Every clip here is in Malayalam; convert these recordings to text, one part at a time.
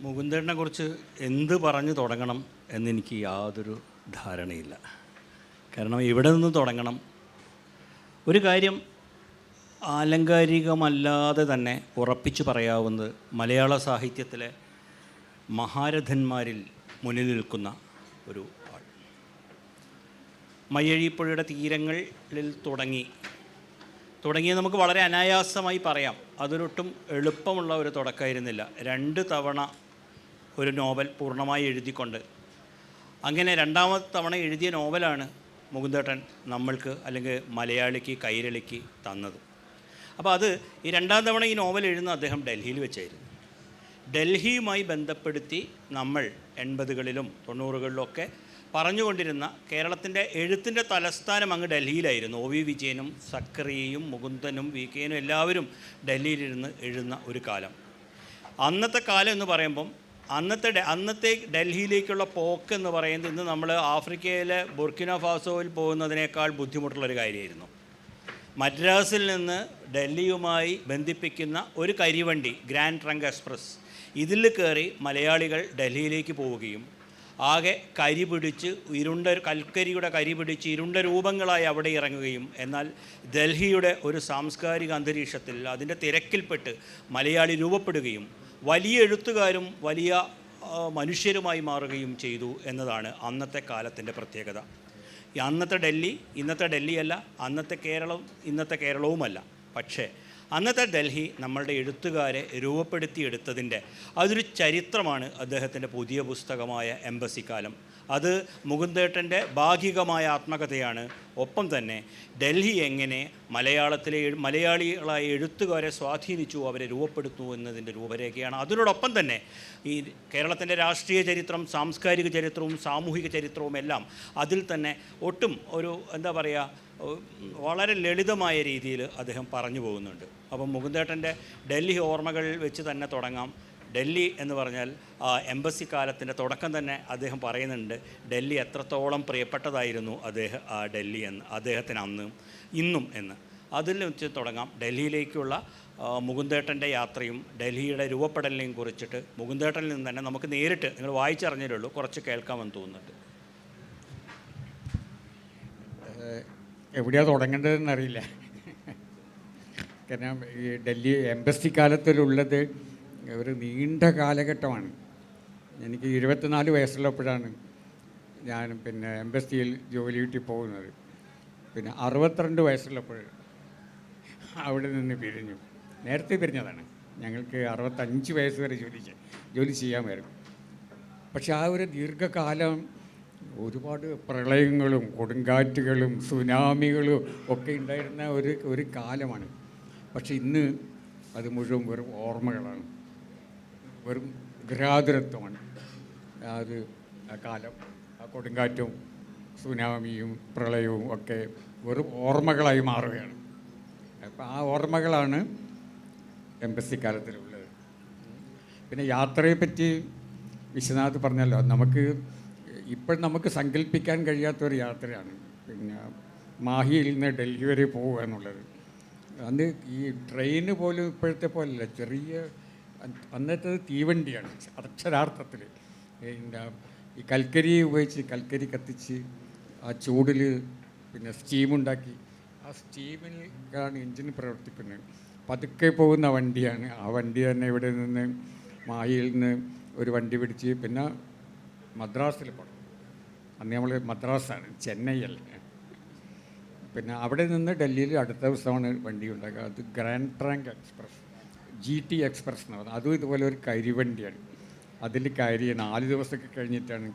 മുകുന്ദേട്ടനെക്കുറിച്ച് എന്ത് പറഞ്ഞു തുടങ്ങണം എന്നെനിക്ക് യാതൊരു ധാരണയില്ല. കാരണം ഇവിടെ നിന്ന് തുടങ്ങണം. ഒരു കാര്യം ആലങ്കാരികമല്ലാതെ തന്നെ ഉറപ്പിച്ചു പറയാവുന്നത് മലയാള സാഹിത്യത്തിലെ മഹാരഥന്മാരിൽ മുന്നിൽ നിൽക്കുന്ന ഒരു ആൾ. മയ്യഴിപ്പുഴയുടെ തീരങ്ങളിൽ തുടങ്ങി നമുക്ക് വളരെ അനായാസമായി പറയാം. അതൊരൊട്ടും എളുപ്പമുള്ള ഒരു തുടക്കമായിരുന്നില്ല. 2 തവണ ഒരു നോവൽ പൂർണ്ണമായി എഴുതിക്കൊണ്ട് അങ്ങനെ 2ാമത്തെ തവണ എഴുതിയ നോവലാണ് മുകുന്ദേട്ടൻ നമ്മൾക്ക് അല്ലെങ്കിൽ മലയാളിക്ക് കൈരളിക്ക് തന്നത്. അപ്പോൾ അത് ഈ 2ാം തവണ ഈ നോവൽ എഴുതുന്ന അദ്ദേഹം ഡൽഹിയിൽ വെച്ചായിരുന്നു. ഡൽഹിയുമായി ബന്ധപ്പെടുത്തി നമ്മൾ 80കളിലും 90കളിലൊക്കെ പറഞ്ഞുകൊണ്ടിരുന്ന കേരളത്തിൻ്റെ എഴുത്തിൻ്റെ തലസ്ഥാനം അങ്ങ് ഡൽഹിയിലായിരുന്നു. ഒ വി വിജയനും സക്കറിയയും മുകുന്ദനും വി കെനും എല്ലാവരും ഡൽഹിയിലിരുന്ന് എഴുതുന്ന ഒരു കാലം. അന്നത്തെ കാലം എന്ന് പറയുമ്പം അന്നത്തെ ഡൽഹിയിലേക്കുള്ള പോക്ക് എന്ന് പറയുന്നത് ഇന്ന് നമ്മൾ ആഫ്രിക്കയിലെ ബുർക്കിന ഫാസോയിൽ പോകുന്നതിനേക്കാൾ ബുദ്ധിമുട്ടുള്ളൊരു കാര്യമായിരുന്നു. മദ്രാസിൽ നിന്ന് ഡൽഹിയുമായി ബന്ധിപ്പിക്കുന്ന ഒരു കരിവണ്ടി ഗ്രാൻഡ് ട്രങ്ക് എക്സ്പ്രസ്, ഇതിൽ കയറി മലയാളികൾ ഡൽഹിയിലേക്ക് പോവുകയും ആകെ കരി പിടിച്ച് കൽക്കരിയുടെ കരി പിടിച്ച് ഇരുണ്ട രൂപങ്ങളായി അവിടെ ഇറങ്ങുകയും, എന്നാൽ ഡൽഹിയുടെ ഒരു സാംസ്കാരിക അന്തരീക്ഷത്തിൽ അതിൻ്റെ തിരക്കിൽപ്പെട്ട് മലയാളി രൂപപ്പെടുകയും വലിയ എഴുത്തുകാരും വലിയ മനുഷ്യരുമായി മാറുകയും ചെയ്തു എന്നതാണ് അന്നത്തെ കാലത്തിൻ്റെ പ്രത്യേകത. അന്നത്തെ ഡൽഹി ഇന്നത്തെ ഡൽഹിയല്ല, അന്നത്തെ കേരളം ഇന്നത്തെ കേരളവുമല്ല. പക്ഷേ അന്നത്തെ ഡൽഹി നമ്മളുടെ എഴുത്തുകാരെ രൂപപ്പെടുത്തിയെടുത്തതിൻ്റെ അതൊരു ചരിത്രമാണ് അദ്ദേഹത്തിൻ്റെ പുതിയ പുസ്തകമായ എംബസിക്കാലം. അത് മുകുന്ദേട്ടൻ്റെ ഭാഗികമായ ആത്മകഥയാണ്. ഒപ്പം തന്നെ ഡൽഹി എങ്ങനെ മലയാളികളായ എഴുത്തുകാരെ സ്വാധീനിച്ചു, അവരെ രൂപപ്പെടുത്തു എന്നതിൻ്റെ രൂപരേഖയാണ്. അതിനോടൊപ്പം തന്നെ ഈ കേരളത്തിൻ്റെ രാഷ്ട്രീയ ചരിത്രം, സാംസ്കാരിക ചരിത്രവും സാമൂഹിക ചരിത്രവും എല്ലാം അതിൽ തന്നെ ഒട്ടും ഒരു എന്താ പറയുക, വളരെ ലളിതമായ രീതിയിൽ അദ്ദേഹം പറഞ്ഞു പോകുന്നുണ്ട്. അപ്പം മുകുന്ദേട്ടൻ്റെ ഡൽഹി ഓർമ്മകൾ വെച്ച് തന്നെ തുടങ്ങാം. ഡൽഹി എന്ന് പറഞ്ഞാൽ എംബസി കാലത്തിൻ്റെ തുടക്കം തന്നെ അദ്ദേഹം പറയുന്നുണ്ട് ഡൽഹി എത്രത്തോളം പ്രിയപ്പെട്ടതായിരുന്നു ഡൽഹി എന്ന് അദ്ദേഹത്തിന് അന്നും ഇന്നും എന്ന്. അതിൽ വെച്ച് തുടങ്ങാം. ഡൽഹിയിലേക്കുള്ള മുകുന്ദേട്ടൻ്റെ യാത്രയും ഡൽഹിയുടെ രൂപപ്പെടലിനെയും കുറിച്ചിട്ട് മുകുന്ദേട്ടനിൽ നിന്ന് തന്നെ നമുക്ക് നേരിട്ട്, നിങ്ങൾ വായിച്ചറിഞ്ഞതേ ഉള്ളൂ, കുറച്ച് കേൾക്കാമെന്ന് തോന്നുന്നുണ്ട്. എവിടെയാണ് തുടങ്ങേണ്ടതെന്നറിയില്ല. കാരണം ഈ ഡൽഹി എംബസി കാലത്തിലുള്ളത് ഒരു നീണ്ട കാലഘട്ടമാണ്. എനിക്ക് 24 വയസ്സുള്ളപ്പോഴാണ് ഞാൻ എംബസിയിൽ ജോലി കിട്ടി പോകുന്നത്. 62 വയസ്സുള്ളപ്പോൾ അവിടെ നിന്ന് പിരിഞ്ഞു. നേരത്തെ പിരിഞ്ഞതാണ്. ഞങ്ങൾക്ക് 65 വയസ്സ് വരെ ജോലി ചെയ്യാമായിരുന്നു. പക്ഷെ ആ ഒരു ദീർഘകാലം ഒരുപാട് പ്രളയങ്ങളും കൊടുങ്കാറ്റുകളും സുനാമികളും ഒക്കെ ഉണ്ടായിരുന്ന ഒരു കാലമാണ്. പക്ഷെ ഇന്ന് അത് മുഴുവൻ വെറും ഓർമ്മകളാണ്, വെറും ഗൃഹാതുരത്വമാണ്. അത് ആ കാലം, ആ കൊടുങ്കാറ്റും സുനാമിയും പ്രളയവും ഒക്കെ വെറും ഓർമ്മകളായി മാറുകയാണ്. അപ്പോൾ ആ ഓർമ്മകളാണ് എംബസി കാലത്തിലുള്ളത്. പിന്നെ യാത്രയെപ്പറ്റി വിശ്വനാഥ് പറഞ്ഞല്ലോ, നമുക്ക് സങ്കല്പിക്കാൻ കഴിയാത്തൊരു യാത്രയാണ് മാഹിയിൽ നിന്ന് ഡൽഹി വരെ പോവുക എന്നുള്ളത്. അന്ന് ഈ ട്രെയിന് പോലും ഇപ്പോഴത്തെ പോലല്ല, ചെറിയ അന്നത്തെ തീവണ്ടിയാണ് അക്ഷരാർത്ഥത്തിൽ. ഈ കൽക്കരി ഉപയോഗിച്ച് കൽക്കരി കത്തിച്ച് ആ ചൂടിൽ സ്റ്റീമുണ്ടാക്കി ആ സ്റ്റീമിലാണ് എഞ്ചിൻ പ്രവർത്തിക്കുന്നത്. പതുക്കെ പോകുന്ന വണ്ടിയാണ്. ആ വണ്ടി തന്നെ ഇവിടെ നിന്ന് മാഹിയിൽ നിന്ന് ഒരു വണ്ടി പിടിച്ച് മദ്രാസിൽ പോകണം. അന്ന് നമ്മൾ മദ്രാസാണ്, ചെന്നൈ അല്ല. അവിടെ നിന്ന് ഡൽഹിയിൽ അടുത്ത ദിവസമാണ് വണ്ടി ഉണ്ടാക്കുക. അത് grand trunk express, GT express എന്ന് പറഞ്ഞാൽ അതും ഇതുപോലെ ഒരു കരിവണ്ടിയാണ്. അതിൽ കയറി 4 ദിവസമൊക്കെ കഴിഞ്ഞിട്ടാണ്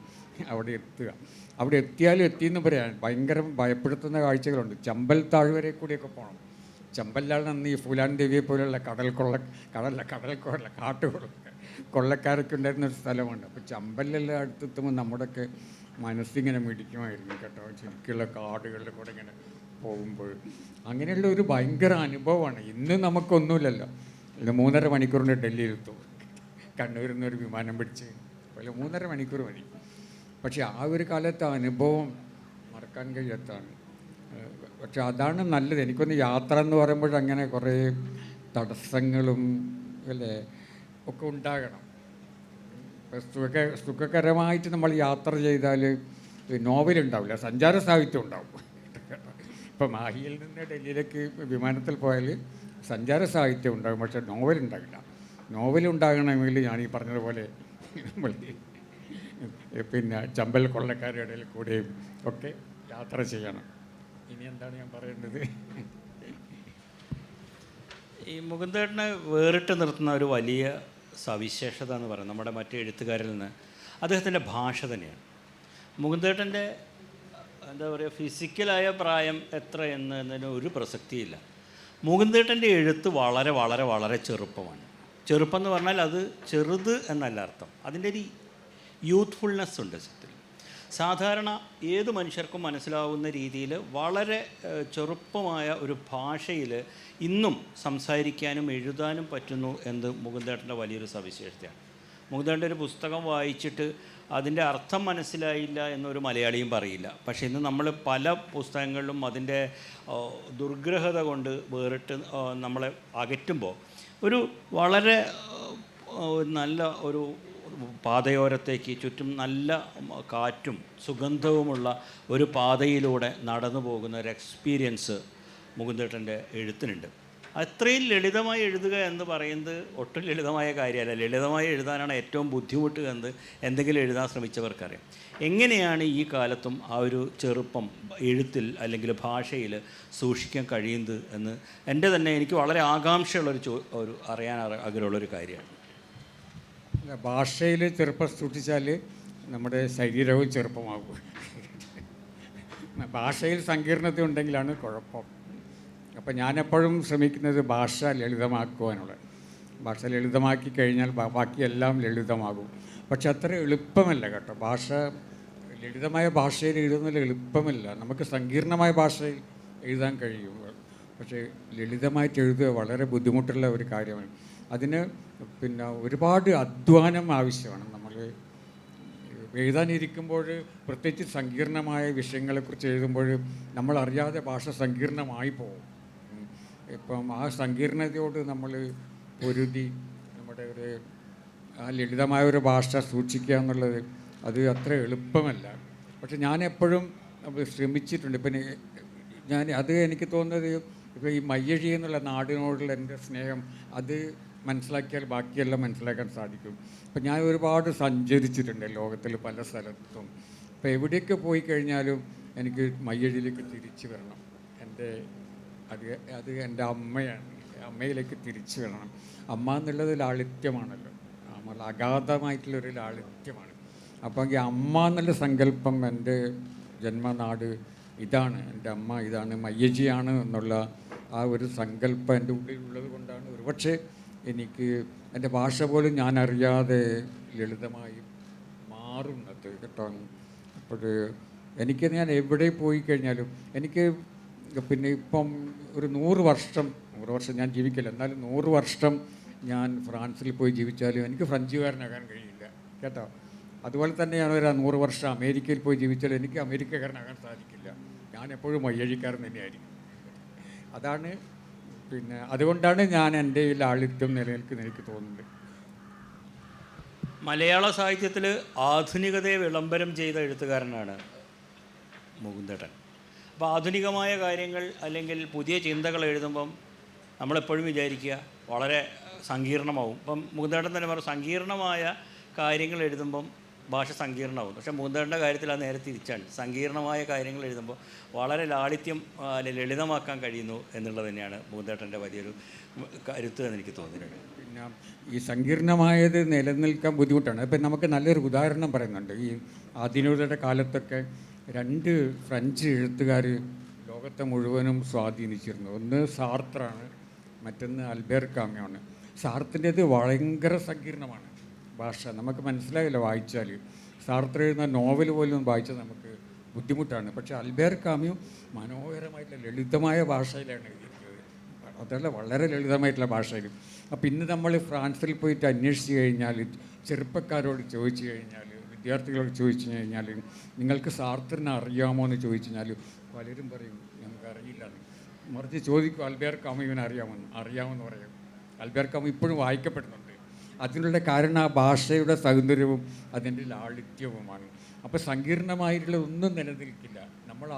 അവിടെ എത്തുക. അവിടെ എത്തിയെന്ന് പറയാൻ ഭയങ്കര ഭയപ്പെടുത്തുന്ന കാഴ്ചകളുണ്ട്. ചമ്പൽ താഴ്വരയിൽ കൂടിയൊക്കെ പോകണം. ചമ്പലിലാണ് അന്ന് ഈ ഫുലാൻ ദേവിയെ പോലെയുള്ള കൊള്ളക്കാരൊക്കെ ഉണ്ടായിരുന്ന ഒരു സ്ഥലമുണ്ട്. അപ്പോൾ ചമ്പലിലെല്ലാം അടുത്തെത്തുമ്പോൾ നമ്മുടെയൊക്കെ മനസ്സിങ്ങനെ മിടിക്കുമായിരുന്നു കേട്ടോ. ശരിക്കുള്ള കാടുകളിൽ കൂടെ ഇങ്ങനെ പോകുമ്പോൾ അങ്ങനെയുള്ള ഒരു ഭയങ്കര അനുഭവമാണ്. ഇന്ന് നമുക്കൊന്നുമില്ലല്ലോ. ഇന്ന് 3.5 മണിക്കൂറിൻ്റെ ഡൽഹിയിലെത്തും. കണ്ണൂരിൽ നിന്നൊരു വിമാനം പിടിച്ച് അതുപോലെ 3.5 മണിക്കൂർ മതി. പക്ഷേ ആ ഒരു കാലത്തെ അനുഭവം മറക്കാൻ കഴിയാത്തതാണ്. പക്ഷെ അതാണ് നല്ലത്. എനിക്കൊന്ന് യാത്ര എന്ന് പറയുമ്പോഴങ്ങനെ കുറേ തടസ്സങ്ങളും അല്ലേ ഒക്കെ ഉണ്ടാകണം. സുഖകരമായിട്ട് നമ്മൾ യാത്ര ചെയ്താൽ നോവലുണ്ടാവില്ല, സഞ്ചാര സാഹിത്യം ഉണ്ടാവും. ഇപ്പം മാഹിയിൽ നിന്ന് ഡൽഹിയിലേക്ക് വിമാനത്തിൽ പോയാൽ സഞ്ചാര സാഹിത്യം ഉണ്ടാകും, പക്ഷേ നോവലുണ്ടാവില്ല. നോവലുണ്ടാകണമെങ്കിൽ ഞാൻ ഈ പറഞ്ഞതുപോലെ നമ്മൾ പിന്നെ ചമ്പൽ കൊള്ളക്കാരുടെ ഇടയിൽ കൂടെയും ഒക്കെ യാത്ര ചെയ്യണം. ഇനി എന്താണ് ഞാൻ പറയേണ്ടത്? ഈ മുകുന്ദേട്ടനെ വേറിട്ട് നിർത്തുന്ന ഒരു വലിയ സവിശേഷത എന്ന് പറയുന്നത് നമ്മുടെ മറ്റ് എഴുത്തുകാരിൽ നിന്ന് അദ്ദേഹത്തിൻ്റെ ഭാഷ തന്നെയാണ്. മുകുന്ദേട്ടൻ്റെ എന്താ പറയുക, ഫിസിക്കലായ പ്രായം എത്ര എന്നതിന് ഒരു പ്രസക്തിയില്ല. മുകുന്ദേട്ടൻ്റെ എഴുത്ത് വളരെ വളരെ വളരെ ചെറുപ്പമാണ്. ചെറുപ്പം എന്ന് പറഞ്ഞാൽ അത് ചെറുത് എന്നല്ല അർത്ഥം, അതിൻ്റെ ഒരു യൂത്ത്ഫുൾനെസ് ഉണ്ട് സത്യത്തിൽ. സാധാരണ ഏത് മനുഷ്യർക്കും മനസ്സിലാവുന്ന രീതിയിൽ വളരെ ചെറുപ്പമായ ഒരു ഭാഷയിൽ ഇന്നും സംസാരിക്കാനും എഴുതാനും പറ്റുന്നു എന്ന് മുകുന്ദേട്ടൻ്റെ വലിയൊരു സവിശേഷതയാണ്. മുകുന്ദേട്ടൻ്റെ ഒരു പുസ്തകം വായിച്ചിട്ട് അതിൻ്റെ അർത്ഥം മനസ്സിലായില്ല എന്നൊരു മലയാളിയും പറയില്ല. പക്ഷേ ഇന്ന് നമ്മൾ പല പുസ്തകങ്ങളിലും അതിൻ്റെ ദുർഗ്രഹത കൊണ്ട് വേറിട്ട് നമ്മളെ അകറ്റുമ്പോൾ ഒരു വളരെ നല്ല ഒരു പാതയോരത്തേക്ക് ചുറ്റും നല്ല കാറ്റും സുഗന്ധവുമുള്ള ഒരു പാതയിലൂടെ നടന്നു പോകുന്ന ഒരു എക്സ്പീരിയൻസ് മുകുന്ദേട്ടൻ്റെ എഴുത്തിനുണ്ട്. അത്രയും ലളിതമായി എഴുതുക എന്ന് പറയുന്നത് ഒട്ടും ലളിതമായ കാര്യമല്ല. ലളിതമായി എഴുതാനാണ് ഏറ്റവും ബുദ്ധിമുട്ട് എന്ന് എന്തെങ്കിലും എഴുതാൻ ശ്രമിച്ചവർക്കറിയാം. എങ്ങനെയാണ് ഈ കാലത്തും ആ ഒരു ചെറുപ്പം എഴുത്തിൽ അല്ലെങ്കിൽ ഭാഷയിൽ സൂക്ഷിക്കാൻ കഴിയുന്നത് എന്ന് എൻ്റെ തന്നെ എനിക്ക് വളരെ ആകാംക്ഷയുള്ളൊരു ഒരു അറിയാൻ ആഗ്രഹമുള്ളൊരു കാര്യമാണ്. ഭാഷയിൽ ചെറുപ്പം സൂക്ഷിച്ചാൽ നമ്മുടെ ശരീരവും ചെറുപ്പമാകും. ഭാഷയിൽ സങ്കീർണത ഉണ്ടെങ്കിലാണ് കുഴപ്പം. അപ്പം ഞാനെപ്പോഴും ശ്രമിക്കുന്നത് ഭാഷ ലളിതമാക്കുവാനുള്ള. ഭാഷ ലളിതമാക്കി കഴിഞ്ഞാൽ ബാക്കിയെല്ലാം ലളിതമാകും. പക്ഷെ അത്ര എളുപ്പമല്ല കേട്ടോ. ലളിതമായ ഭാഷയിൽ എഴുതുന്നത് എളുപ്പമല്ല. നമുക്ക് സങ്കീർണമായ ഭാഷയിൽ എഴുതാൻ കഴിയും, പക്ഷേ ലളിതമായിട്ട് എഴുതുക വളരെ ബുദ്ധിമുട്ടുള്ള ഒരു കാര്യമാണ്. അതിന് പിന്നെ ഒരുപാട് അധ്വാനം ആവശ്യമാണ്. നമ്മൾ എഴുതാനിരിക്കുമ്പോൾ, പ്രത്യേകിച്ച് സങ്കീർണമായ വിഷയങ്ങളെക്കുറിച്ച് എഴുതുമ്പോൾ നമ്മളറിയാതെ ഭാഷ സങ്കീർണമായി പോകും. ഇപ്പം ആ സങ്കീർണതയോട് നമ്മൾ പൊരുതി നമ്മുടെ ആ ലളിതമായ ഒരു ഭാഷ സൂക്ഷിക്കുക എന്നുള്ളത് അത് അത്ര എളുപ്പമല്ല. പക്ഷെ ഞാനെപ്പോഴും ശ്രമിച്ചിട്ടുണ്ട്. ഇപ്പം എനിക്ക് തോന്നുന്നത് ഇപ്പോൾ ഈ മയ്യഴി എന്നുള്ള നാടിനോടുള്ള എൻ്റെ സ്നേഹം അത് മനസ്സിലാക്കിയാൽ ബാക്കിയെല്ലാം മനസ്സിലാക്കാൻ സാധിക്കും. ഇപ്പം ഞാൻ ഒരുപാട് സഞ്ചരിച്ചിട്ടുണ്ട് ലോകത്തിൽ പല സ്ഥലത്തും. ഇപ്പോൾ എവിടെയൊക്കെ പോയി കഴിഞ്ഞാലും എനിക്ക് മയ്യഴിയിലേക്ക് തിരിച്ചു വരണം. അത് എൻ്റെ അമ്മയാണ്. അമ്മയിലേക്ക് തിരിച്ചു വരണം. അമ്മ എന്നുള്ളത് ലാളിത്യമാണല്ലോ, നമ്മൾ അഗാധമായിട്ടുള്ളൊരു ലാളിത്യമാണ്. അപ്പം ഈ അമ്മ എന്നുള്ള സങ്കല്പം, എൻ്റെ ജന്മനാട് ഇതാണ്, എൻ്റെ അമ്മ ഇതാണ്, മയ്യജിയാണ് എന്നുള്ള ആ ഒരു സങ്കല്പം എൻ്റെ ഉള്ളിലുള്ളത് കൊണ്ടാണ് ഒരുപക്ഷെ എനിക്ക് എൻ്റെ ഭാഷ പോലും ഞാൻ അറിയാതെ ലളിതമായി മാറുന്നത് കേട്ടോ. അപ്പോൾ ഞാൻ എവിടെ പോയി കഴിഞ്ഞാലും എനിക്ക് പിന്നെ ഇപ്പം ഒരു 100 വർഷം ഞാൻ ജീവിക്കില്ല, എന്നാലും 100 വർഷം ഞാൻ ഫ്രാൻസിൽ പോയി ജീവിച്ചാലും എനിക്ക് ഫ്രഞ്ചുകാരനാകാൻ കഴിയില്ല കേട്ടോ. അതുപോലെ തന്നെയാണ് ഒരു 100 വർഷം അമേരിക്കയിൽ പോയി ജീവിച്ചാലും എനിക്ക് അമേരിക്കക്കാരനാകാൻ സാധിക്കില്ല. ഞാൻ എപ്പോഴും മയ്യഴിക്കാരൻ തന്നെയായിരിക്കും. അതാണ് അതുകൊണ്ടാണ് ഞാൻ എൻ്റെ ഈ ലാളിത്യം നിലനിൽക്കുന്ന എനിക്ക് തോന്നുന്നത്. മലയാള സാഹിത്യത്തിൽ ആധുനികതയെ വിളംബരം ചെയ്ത എഴുത്തുകാരനാണ് മുകുന്ദേട്ടൻ. അപ്പോൾ ആധുനികമായ കാര്യങ്ങൾ അല്ലെങ്കിൽ പുതിയ ചിന്തകൾ എഴുതുമ്പം നമ്മളെപ്പോഴും വിചാരിക്കുക വളരെ സങ്കീർണമാവും. ഇപ്പം മുകുന്ദേട്ടൻ തന്നെ പറഞ്ഞു, സങ്കീർണമായ കാര്യങ്ങൾ എഴുതുമ്പം ഭാഷ സങ്കീർണമാവും. പക്ഷേ മുകുന്ദേട്ടൻ്റെ കാര്യത്തിൽ അത് നേരെ തിരിച്ചാണ്. സങ്കീർണമായ കാര്യങ്ങൾ എഴുതുമ്പോൾ വളരെ ലാളിത്യം ലളിതമാക്കാൻ കഴിയുന്നു എന്നുള്ളത് തന്നെയാണ് മുകുന്ദേട്ടൻ്റെ വലിയൊരു കരുത്ത് എന്ന് എനിക്ക് തോന്നിയിട്ടുണ്ട്. പിന്നെ ഈ സങ്കീർണമായത് നിലനിൽക്കാൻ ബുദ്ധിമുട്ടാണ്. ഇപ്പം നമുക്ക് നല്ലൊരു ഉദാഹരണം പറയുന്നുണ്ട്. ഈ ആധുനികതയുടെ കാലത്തൊക്കെ 2 ഫ്രഞ്ച് എഴുത്തുകാർ ലോകത്തെ മുഴുവനും സ്വാധീനിച്ചിരുന്നു. ഒന്ന് സാർത്രാണ്, മറ്റൊന്ന് അൽബേർ കാമ്യുമാണ്. സാർത്തിൻ്റേത് ഭയങ്കര സങ്കീർണമാണ് ഭാഷ, നമുക്ക് മനസ്സിലായില്ല വായിച്ചാൽ. സാർത്ര എഴുതുന്ന നോവൽ പോലും വായിച്ചാൽ നമുക്ക് ബുദ്ധിമുട്ടാണ്. പക്ഷേ അൽബേർ കാമ്യു മനോഹരമായിട്ടുള്ള ലളിതമായ ഭാഷയിലാണ് എഴുതിയിരിക്കുന്നത്. അതല്ല, വളരെ ലളിതമായിട്ടുള്ള ഭാഷയിൽ. അപ്പം ഇന്ന് നമ്മൾ ഫ്രാൻസിൽ പോയിട്ട് അന്വേഷിച്ച് കഴിഞ്ഞാൽ, ചെറുപ്പക്കാരോട് ചോദിച്ചു കഴിഞ്ഞാൽ, വിദ്യാർത്ഥികളോട് ചോദിച്ചു കഴിഞ്ഞാൽ നിങ്ങൾക്ക് സാർത്തറിനെ അറിയാമോ എന്ന് ചോദിച്ചു കഴിഞ്ഞാൽ പലരും പറയും ഞങ്ങൾക്കറിയില്ല. മറിച്ച് ചോദിക്കും അൽബേർ കാമ്യുവിനെ അറിയാമെന്ന് പറയും. അൽബേർ കാമ്യു ഇപ്പോഴും വായിക്കപ്പെടുന്നുണ്ട്. അതിനുള്ള കാരണം ആ ഭാഷയുടെ സൗന്ദര്യവും അതിൻ്റെ ലാളിത്യവുമാണ്. അപ്പോൾ സങ്കീർണമായിട്ടുള്ള ഒന്നും നിലനിൽക്കില്ല. നമ്മൾ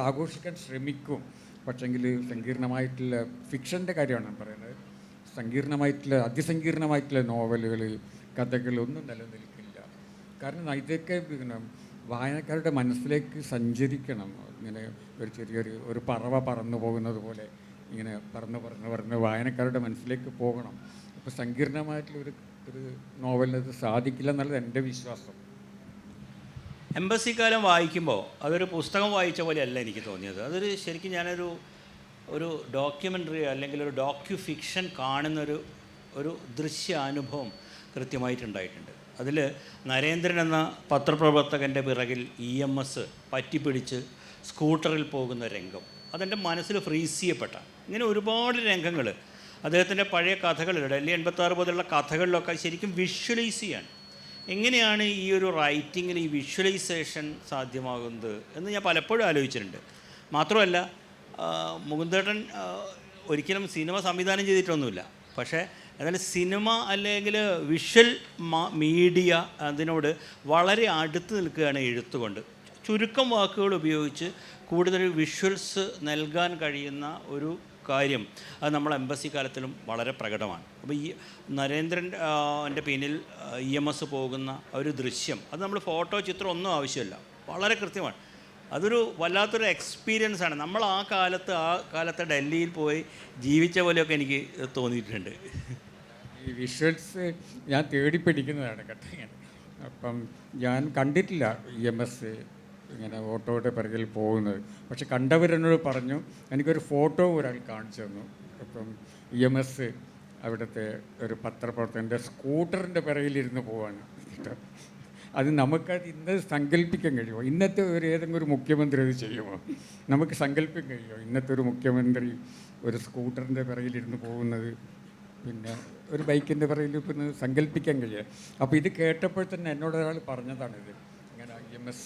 ആഘോഷിക്കാൻ ശ്രമിക്കും. പക്ഷെങ്കിൽ സങ്കീർണമായിട്ടുള്ള ഫിക്ഷൻ്റെ കാര്യമാണ് ഞാൻ പറയുന്നത്. അതിസങ്കീർണമായിട്ടുള്ള നോവലുകൾ, കഥകൾ ഒന്നും നിലനിൽക്കില്ല. കാരണം ഇതൊക്കെ പിന്നെ വായനക്കാരുടെ മനസ്സിലേക്ക് സഞ്ചരിക്കണം. ഇങ്ങനെ ഒരു ചെറിയൊരു പറവ പറന്നു പോകുന്നത് പോലെ ഇങ്ങനെ പറന്ന് വായനക്കാരുടെ മനസ്സിലേക്ക് പോകണം. അപ്പോൾ സങ്കീർണമായിട്ടുള്ള ഒരു നോവലിനത് സാധിക്കില്ല എന്നുള്ളത് എൻ്റെ വിശ്വാസം. എംബസി കാലം വായിക്കുമ്പോൾ അതൊരു പുസ്തകം വായിച്ച പോലെയല്ല എനിക്ക് തോന്നിയത്. ശരിക്കും ഒരു ഡോക്യുമെൻ്ററി അല്ലെങ്കിൽ ഒരു ഫിക്ഷൻ കാണുന്നൊരു ദൃശ്യാനുഭവം കൃത്യമായിട്ടുണ്ടായിട്ടുണ്ട്. അതിൽ നരേന്ദ്രൻ എന്ന പത്രപ്രവർത്തകൻ്റെ പിറകിൽ EMS പറ്റിപ്പിടിച്ച് സ്കൂട്ടറിൽ പോകുന്ന രംഗം അതെൻ്റെ മനസ്സിൽ ഫ്രീസ് ചെയ്യപ്പെട്ട ഇങ്ങനെ ഒരുപാട് രംഗങ്ങൾ അദ്ദേഹത്തിൻ്റെ പഴയ കഥകളിൽ ഡൽഹി 86 പോലുള്ള കഥകളിലൊക്കെ ശരിക്കും വിഷ്വലൈസ് ചെയ്യാണ്. എങ്ങനെയാണ് ഈ ഒരു റൈറ്റിങ്ങിൽ ഈ വിഷ്വലൈസേഷൻ സാധ്യമാകുന്നത് എന്ന് ഞാൻ പലപ്പോഴും ആലോചിച്ചിട്ടുണ്ട്. മാത്രമല്ല മുകുന്ദേട്ടൻ ഒരിക്കലും സിനിമ സംവിധാനം ചെയ്തിട്ടൊന്നുമില്ല. പക്ഷേ എന്നാലും സിനിമ അല്ലെങ്കിൽ വിഷ്വൽ മീഡിയ അതിനോട് വളരെ അടുത്ത് നിൽക്കുകയാണ് എഴുത്തുകൊണ്ട്. ചുരുക്കം വാക്കുകൾ ഉപയോഗിച്ച് കൂടുതൽ വിഷ്വൽസ് നൽകാൻ കഴിയുന്ന ഒരു കാര്യം അത് നമ്മൾ എംബസി കാലത്തിലും വളരെ പ്രകടമാണ്. അപ്പോൾ ഈ നരേന്ദ്രൻ എൻ്റെ പിന്നിൽ EMS പോകുന്ന ഒരു ദൃശ്യം അത് നമ്മൾ ഫോട്ടോ ചിത്രം ഒന്നും ആവശ്യമില്ല, വളരെ കൃത്യമാണ്. അതൊരു വല്ലാത്തൊരു എക്സ്പീരിയൻസ് ആണ്. നമ്മൾ ആ കാലത്ത് ഡൽഹിയിൽ പോയി ജീവിച്ച പോലെയൊക്കെ എനിക്ക് തോന്നിയിട്ടുണ്ട്. ഈ വിഷ്വൽസ് ഞാൻ തേടി പിടിക്കുന്നതാണ് കേട്ടോ. അപ്പം ഞാൻ കണ്ടിട്ടില്ല EMS ഇങ്ങനെ ഓട്ടോയുടെ പിറകിൽ പോകുന്നത്. പക്ഷെ കണ്ടവരെന്നോട് പറഞ്ഞു, എനിക്കൊരു ഫോട്ടോ ഒരാൾ കാണിച്ചു തന്നു. അപ്പം EMS അവിടുത്തെ ഒരു പത്രപ്രവർത്തകൻ്റെ സ്കൂട്ടറിൻ്റെ പിറകിലിരുന്ന് പോവാണ് കേട്ടോ. അത് നമുക്കത് ഇന്ന് സങ്കല്പിക്കാൻ കഴിയുമോ? ഇന്നത്തെ ഏതെങ്കിലും ഒരു മുഖ്യമന്ത്രി അത് ചെയ്യുമോ? നമുക്ക് സങ്കല്പിക്കാൻ കഴിയുമോ ഇന്നത്തെ ഒരു മുഖ്യമന്ത്രി ഒരു സ്കൂട്ടറിൻ്റെ പിറകിലിരുന്ന് പോകുന്നത്? പിന്നെ ഒരു ബൈക്കിൻ്റെ പിറകിൽ പിന്നെ സങ്കല്പിക്കാൻ കഴിയുക. അപ്പോൾ ഇത് കേട്ടപ്പോൾ തന്നെ എന്നോട് ഒരാൾ പറഞ്ഞതാണിത്, ഇങ്ങനെ EMS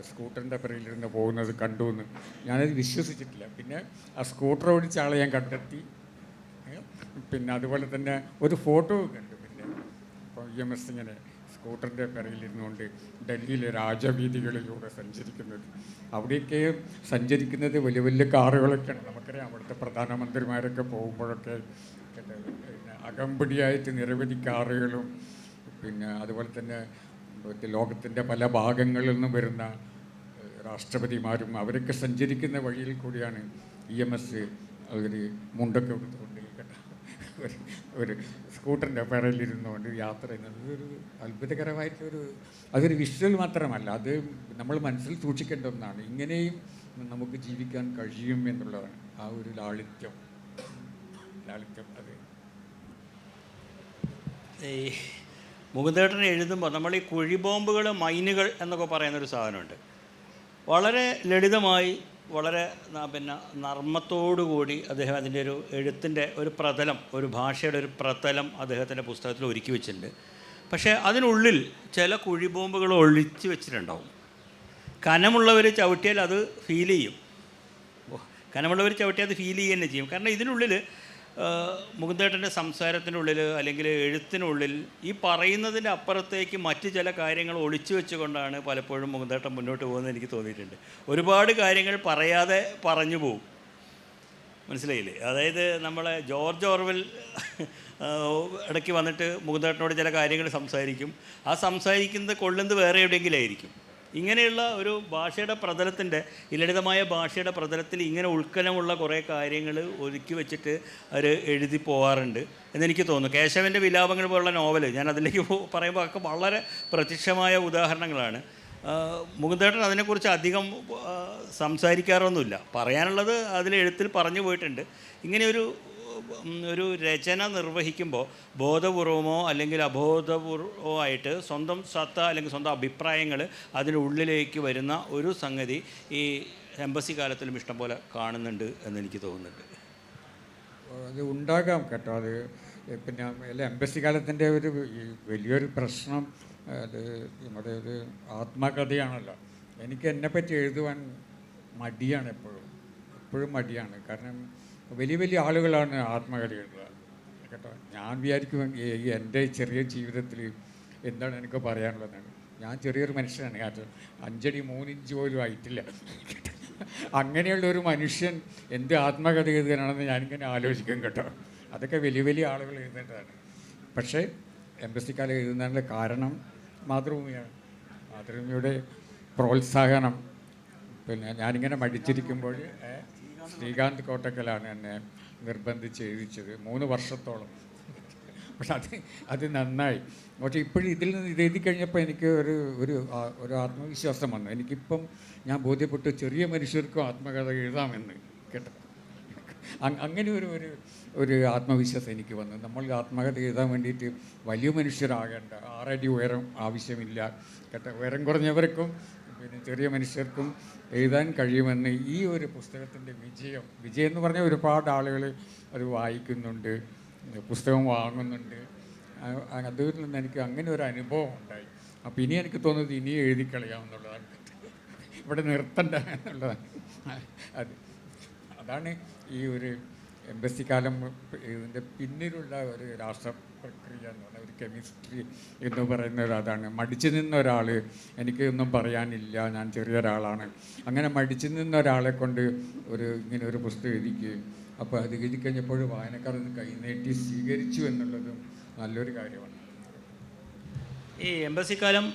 സ്കൂട്ടറിൻ്റെ പിറകിലിരുന്ന് പോകുന്നത് കണ്ടു എന്ന്. ഞാനത് വിശ്വസിച്ചിട്ടില്ല. പിന്നെ ആ സ്കൂട്ടർ ഓടിച്ച ആളെ ഞാൻ കണ്ടെത്തി. പിന്നെ അതുപോലെ തന്നെ ഒരു ഫോട്ടോ കണ്ടു. പിന്നെ അപ്പോൾ EMS ഇങ്ങനെ സ്കൂട്ടറിൻ്റെ പിറകിലിരുന്നുകൊണ്ട് ഡൽഹിയിലെ രാജവീഥികളിലൂടെ സഞ്ചരിക്കുന്നത്. അവിടെയൊക്കെ സഞ്ചരിക്കുന്നത് വലിയ വലിയ കാറുകളൊക്കെയാണ്. നമുക്കറിയാം അവിടുത്തെ പ്രധാനമന്ത്രിമാരൊക്കെ പോകുമ്പോഴൊക്കെ അകമ്പടിയായിട്ട് നിരവധി കാറുകളും പിന്നെ അതുപോലെ തന്നെ ലോകത്തിൻ്റെ പല ഭാഗങ്ങളിൽ നിന്നും വരുന്ന രാഷ്ട്രപതിമാരും അവരൊക്കെ സഞ്ചരിക്കുന്ന വഴിയിൽ കൂടിയാണ് EMS അവർ മുണ്ടൊക്കെ എടുത്തുകൊണ്ട് ഒരു സ്കൂട്ടറിൻ്റെ പിറകിലിരുന്നുകൊണ്ട് യാത്ര ചെയ്യുന്നത്. ഒരു അതൊരു വിഷ്വൽ മാത്രമല്ല, അത് നമ്മൾ മനസ്സിൽ സൂക്ഷിക്കേണ്ട ഒന്നാണ്. ഇങ്ങനെയും നമുക്ക് ജീവിക്കാൻ കഴിയും എന്നുള്ളതാണ് ആ ഒരു ലാളിത്യം. അത് ഈ മുകുന്ദേട്ടൻ എഴുതുമ്പോൾ നമ്മൾ ഈ കുഴിബോംബുകൾ, മൈനുകൾ എന്നൊക്കെ പറയുന്നൊരു സാധനമുണ്ട്. വളരെ ലളിതമായി വളരെ പിന്നെ നർമ്മത്തോടുകൂടി അദ്ദേഹം അതിൻ്റെ ഒരു എഴുത്തിൻ്റെ ഒരു പ്രതലം, ഒരു ഭാഷയുടെ ഒരു പ്രതലം അദ്ദേഹത്തിൻ്റെ പുസ്തകത്തിൽ ഒരുക്കി വെച്ചിട്ടുണ്ട്. പക്ഷേ അതിനുള്ളിൽ ചില കുഴിബോംബുകൾ ഒളിച്ച് വെച്ചിട്ടുണ്ടാവും. കനമുള്ളവർ ചവിട്ടിയാൽ അത് ഫീൽ ചെയ്യും. കനമുള്ളവർ ചവിട്ടിയാൽ അത് ഫീൽ ചെയ്യുക തന്നെ ചെയ്യും. കാരണം ഇതിനുള്ളിൽ മുകുന്ദേട്ടൻ്റെ സംസാരത്തിനുള്ളിൽ അല്ലെങ്കിൽ എഴുത്തിനുള്ളിൽ ഈ പറയുന്നതിൻ്റെ അപ്പുറത്തേക്ക് മറ്റ് ചില കാര്യങ്ങൾ ഒളിച്ചു വെച്ചുകൊണ്ടാണ് പലപ്പോഴും മുകുന്ദേട്ടൻ മുന്നോട്ട് പോകുന്നത് എനിക്ക് തോന്നിയിട്ടുണ്ട്. ഒരുപാട് കാര്യങ്ങൾ പറയാതെ പറഞ്ഞു പോകും. മനസ്സിലായില്ലേ? അതായത് നമ്മളെ ജോർജ് ഓർവെൽ ഇടയ്ക്ക് വന്നിട്ട് മുകുന്ദേട്ടനോട് ചില കാര്യങ്ങൾ സംസാരിക്കും. ആ സംസാരിക്കുന്നത് കൊള്ളുന്നത് വേറെ എവിടെയെങ്കിലും ആയിരിക്കും. ഇങ്ങനെയുള്ള ഒരു ഭാഷയുടെ പ്രതലത്തിൻ്റെ, ഈ ലളിതമായ ഭാഷയുടെ പ്രതലത്തിൽ ഇങ്ങനെ ഉൾക്കലമുള്ള കുറേ കാര്യങ്ങൾ ഒരുക്കി വെച്ചിട്ട് അവർ എഴുതി പോകാറുണ്ട് എന്നെനിക്ക് തോന്നുന്നു. കേശവൻ്റെ വിലാപങ്ങൾ പോലുള്ള നോവൽ ഞാൻ അതിലേക്ക് പറയുമ്പോൾ ഒക്കെ വളരെ പ്രത്യക്ഷമായ ഉദാഹരണങ്ങളാണ്. മുകുന്ദേട്ടൻ അതിനെക്കുറിച്ച് അധികം സംസാരിക്കാറൊന്നുമില്ല. പറയാനുള്ളത് അതിൽ എഴുത്തിൽ പറഞ്ഞു പോയിട്ടുണ്ട്. ഇങ്ങനെയൊരു രചന നിർവഹിക്കുമ്പോൾ ബോധപൂർവമോ അല്ലെങ്കിൽ അബോധപൂർവമോ ആയിട്ട് സ്വന്തം സത്ത അല്ലെങ്കിൽ സ്വന്തം അഭിപ്രായങ്ങൾ അതിനുള്ളിലേക്ക് വരുന്ന ഒരു സംഗതി ഈ എംബസി കാലത്തിലും ഇഷ്ടം പോലെ കാണുന്നുണ്ട് എന്നെനിക്ക് തോന്നുന്നുണ്ട്. അത് ഉണ്ടാകാം കേട്ടോ. അത് പിന്നെ എംബസി കാലത്തിൻ്റെ ഒരു വലിയൊരു പ്രശ്നം അത് നമ്മുടെ ഒരു ആത്മകഥയാണല്ലോ. എനിക്ക് എന്നെപ്പറ്റി എഴുതുവാൻ മടിയാണ്, എപ്പോഴും മടിയാണ്. കാരണം വലിയ വലിയ ആളുകളാണ് ആത്മകഥ എഴുതുക. കേട്ടോ. ഞാൻ വിചാരിക്കും എൻ്റെ ചെറിയ ജീവിതത്തിൽ എന്താണ് എനിക്ക് പറയാനുള്ളതാണ്. ഞാൻ ചെറിയൊരു മനുഷ്യനാണ്, കാരണം 5 അടി 3 ഇഞ്ച് പോലും ആയിട്ടില്ല. അങ്ങനെയുള്ള ഒരു മനുഷ്യൻ എന്ത് ആത്മകഥ എഴുതാനാണെന്ന് ഞാനിങ്ങനെ ആലോചിക്കും കേട്ടോ. അതൊക്കെ വലിയ വലിയ ആളുകൾ എഴുതേണ്ടതാണ്. പക്ഷേ എംബസിക്കാലം എഴുതുന്നതിൻ്റെ കാരണം മാതൃഭൂമിയാണ്. മാതൃഭൂമിയുടെ പ്രോത്സാഹനം. പിന്നെ ഞാനിങ്ങനെ മടിച്ചിരിക്കുമ്പോൾ ശ്രീകാന്ത് കോട്ടക്കലാണ് എന്നെ നിർബന്ധിച്ച് എഴുതിച്ചത് 3 വർഷത്തോളം. പക്ഷെ അത് നന്നായി. പക്ഷേ ഇപ്പോഴും ഇതിൽ നിന്ന് ഇത് എഴുതി കഴിഞ്ഞപ്പോൾ എനിക്ക് ഒരു ആത്മവിശ്വാസം വന്നു. എനിക്കിപ്പം ഞാൻ ബോധ്യപ്പെട്ടു ചെറിയ മനുഷ്യർക്കും ആത്മകഥ എഴുതാമെന്ന് കേട്ടോ. അങ്ങനെ ഒരു ആത്മവിശ്വാസം എനിക്ക് വന്നു. നമ്മൾ ആത്മകഥ എഴുതാൻ വേണ്ടിയിട്ട് വലിയ മനുഷ്യരാകേണ്ട, 6 അടി ഉയരം ആവശ്യമില്ല കേട്ടോ. ഉയരം കുറഞ്ഞവർക്കും പിന്നെ ചെറിയ മനുഷ്യർക്കും എഴുതാൻ കഴിയുമെന്ന് ഈ ഒരു പുസ്തകത്തിൻ്റെ വിജയം എന്ന് പറഞ്ഞാൽ ഒരുപാട് ആളുകൾ അത് വായിക്കുന്നുണ്ട്, പുസ്തകം വാങ്ങുന്നുണ്ട്. അതിൽ നിന്ന് എനിക്ക് അങ്ങനെ ഒരു അനുഭവം ഉണ്ടായി. അപ്പോൾ ഇനി എനിക്ക് തോന്നുന്നത് ഇനി എഴുതി കളയാമെന്നുള്ളതാണ്, ഇവിടെ നിർത്തണ്ട എന്നുള്ളതാണ്. അതാണ് ഈ ഒരു എംബസി കാലം ഇതിൻ്റെ പിന്നിലുള്ള ഒരു രാഷ്ട്രപ്രക്രിയ എന്ന് പറഞ്ഞാൽ ഒരു കെമിസ്ട്രി എന്ന് പറയുന്നത് അതാണ്. മടിച്ചു നിന്ന ഒരാൾ എനിക്കൊന്നും പറയാനില്ല, ഞാൻ ചെറിയൊരാളാണ്, അങ്ങനെ മടിച്ചു നിന്ന ഒരാളെ കൊണ്ട് ഇങ്ങനെ ഒരു പുസ്തകം എഴുതിക്കുകയും അപ്പോൾ അത് എഴുതി കഴിഞ്ഞപ്പോൾ വായനക്കാർ അത് കൈനീട്ടി സ്വീകരിച്ചു എന്നുള്ളതും നല്ലൊരു കാര്യമാണ്. ഈ എംബസിക്കാലം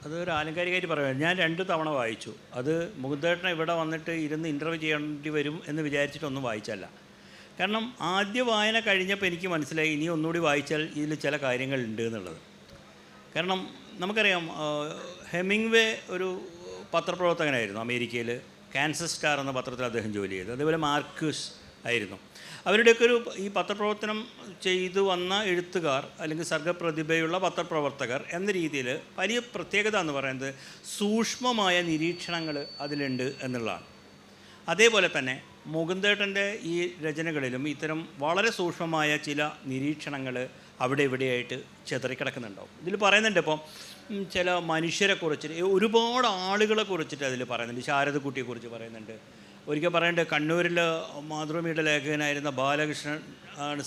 അതൊരു ആലങ്കാരികമായിട്ട് പറയുന്നത് ഞാൻ 2 തവണ വായിച്ചു. അത് മുകുന്ദേട്ടൻ ഇവിടെ വന്നിട്ട് ഇരുന്ന് ഇൻ്റർവ്യൂ ചെയ്യേണ്ടി വരും എന്ന് വിചാരിച്ചിട്ടൊന്നും വായിച്ചല്ല. കാരണം ആദ്യ വായന കഴിഞ്ഞപ്പോൾ എനിക്ക് മനസ്സിലായി ഇനി ഒന്നുകൂടി വായിച്ചാൽ ഇതിൽ ചില കാര്യങ്ങളുണ്ട് എന്നുള്ളത്. കാരണം നമുക്കറിയാം ഹെമിംഗ്വേ ഒരു പത്രപ്രവർത്തകനായിരുന്നു അമേരിക്കയിൽ. കാൻസസ് സ്റ്റാർ എന്ന പത്രത്തിൽ അദ്ദേഹം ജോലി ചെയ്തു. അതേപോലെ മാർക്യൂസ് ആയിരുന്നു. അവരുടെയൊക്കെ ഈ പത്രപ്രവർത്തനം ചെയ്തു വന്ന എഴുത്തുകാർ അല്ലെങ്കിൽ സർഗപ്രതിഭയുള്ള പത്രപ്രവർത്തകർ എന്ന രീതിയിൽ വലിയ പ്രത്യേകത എന്ന് പറയുന്നത് സൂക്ഷ്മമായ നിരീക്ഷണങ്ങൾ അതിലുണ്ട് എന്നുള്ളതാണ്. അതേപോലെ തന്നെ മുകുന്ദേട്ടൻ്റെ ഈ രചനകളിലും ഇത്തരം വളരെ സൂക്ഷ്മമായ ചില നിരീക്ഷണങ്ങൾ അവിടെ ഇവിടെയായിട്ട് ചിതറിക്കിടക്കുന്നുണ്ടാവും. ഇതിൽ പറയുന്നുണ്ട് ഇപ്പോൾ ചില മനുഷ്യരെ കുറിച്ചിട്ട് ഒരുപാട് ആളുകളെ കുറിച്ചിട്ട് അതിൽ പറയുന്നുണ്ട്. ശാരദക്കുട്ടിയെക്കുറിച്ച് പറയുന്നുണ്ട്. ഒരിക്കൽ പറയുന്നുണ്ട് കണ്ണൂരിൽ മാതൃഭൂമിയുടെ ലേഖകനായിരുന്ന ബാലകൃഷ്ണൻ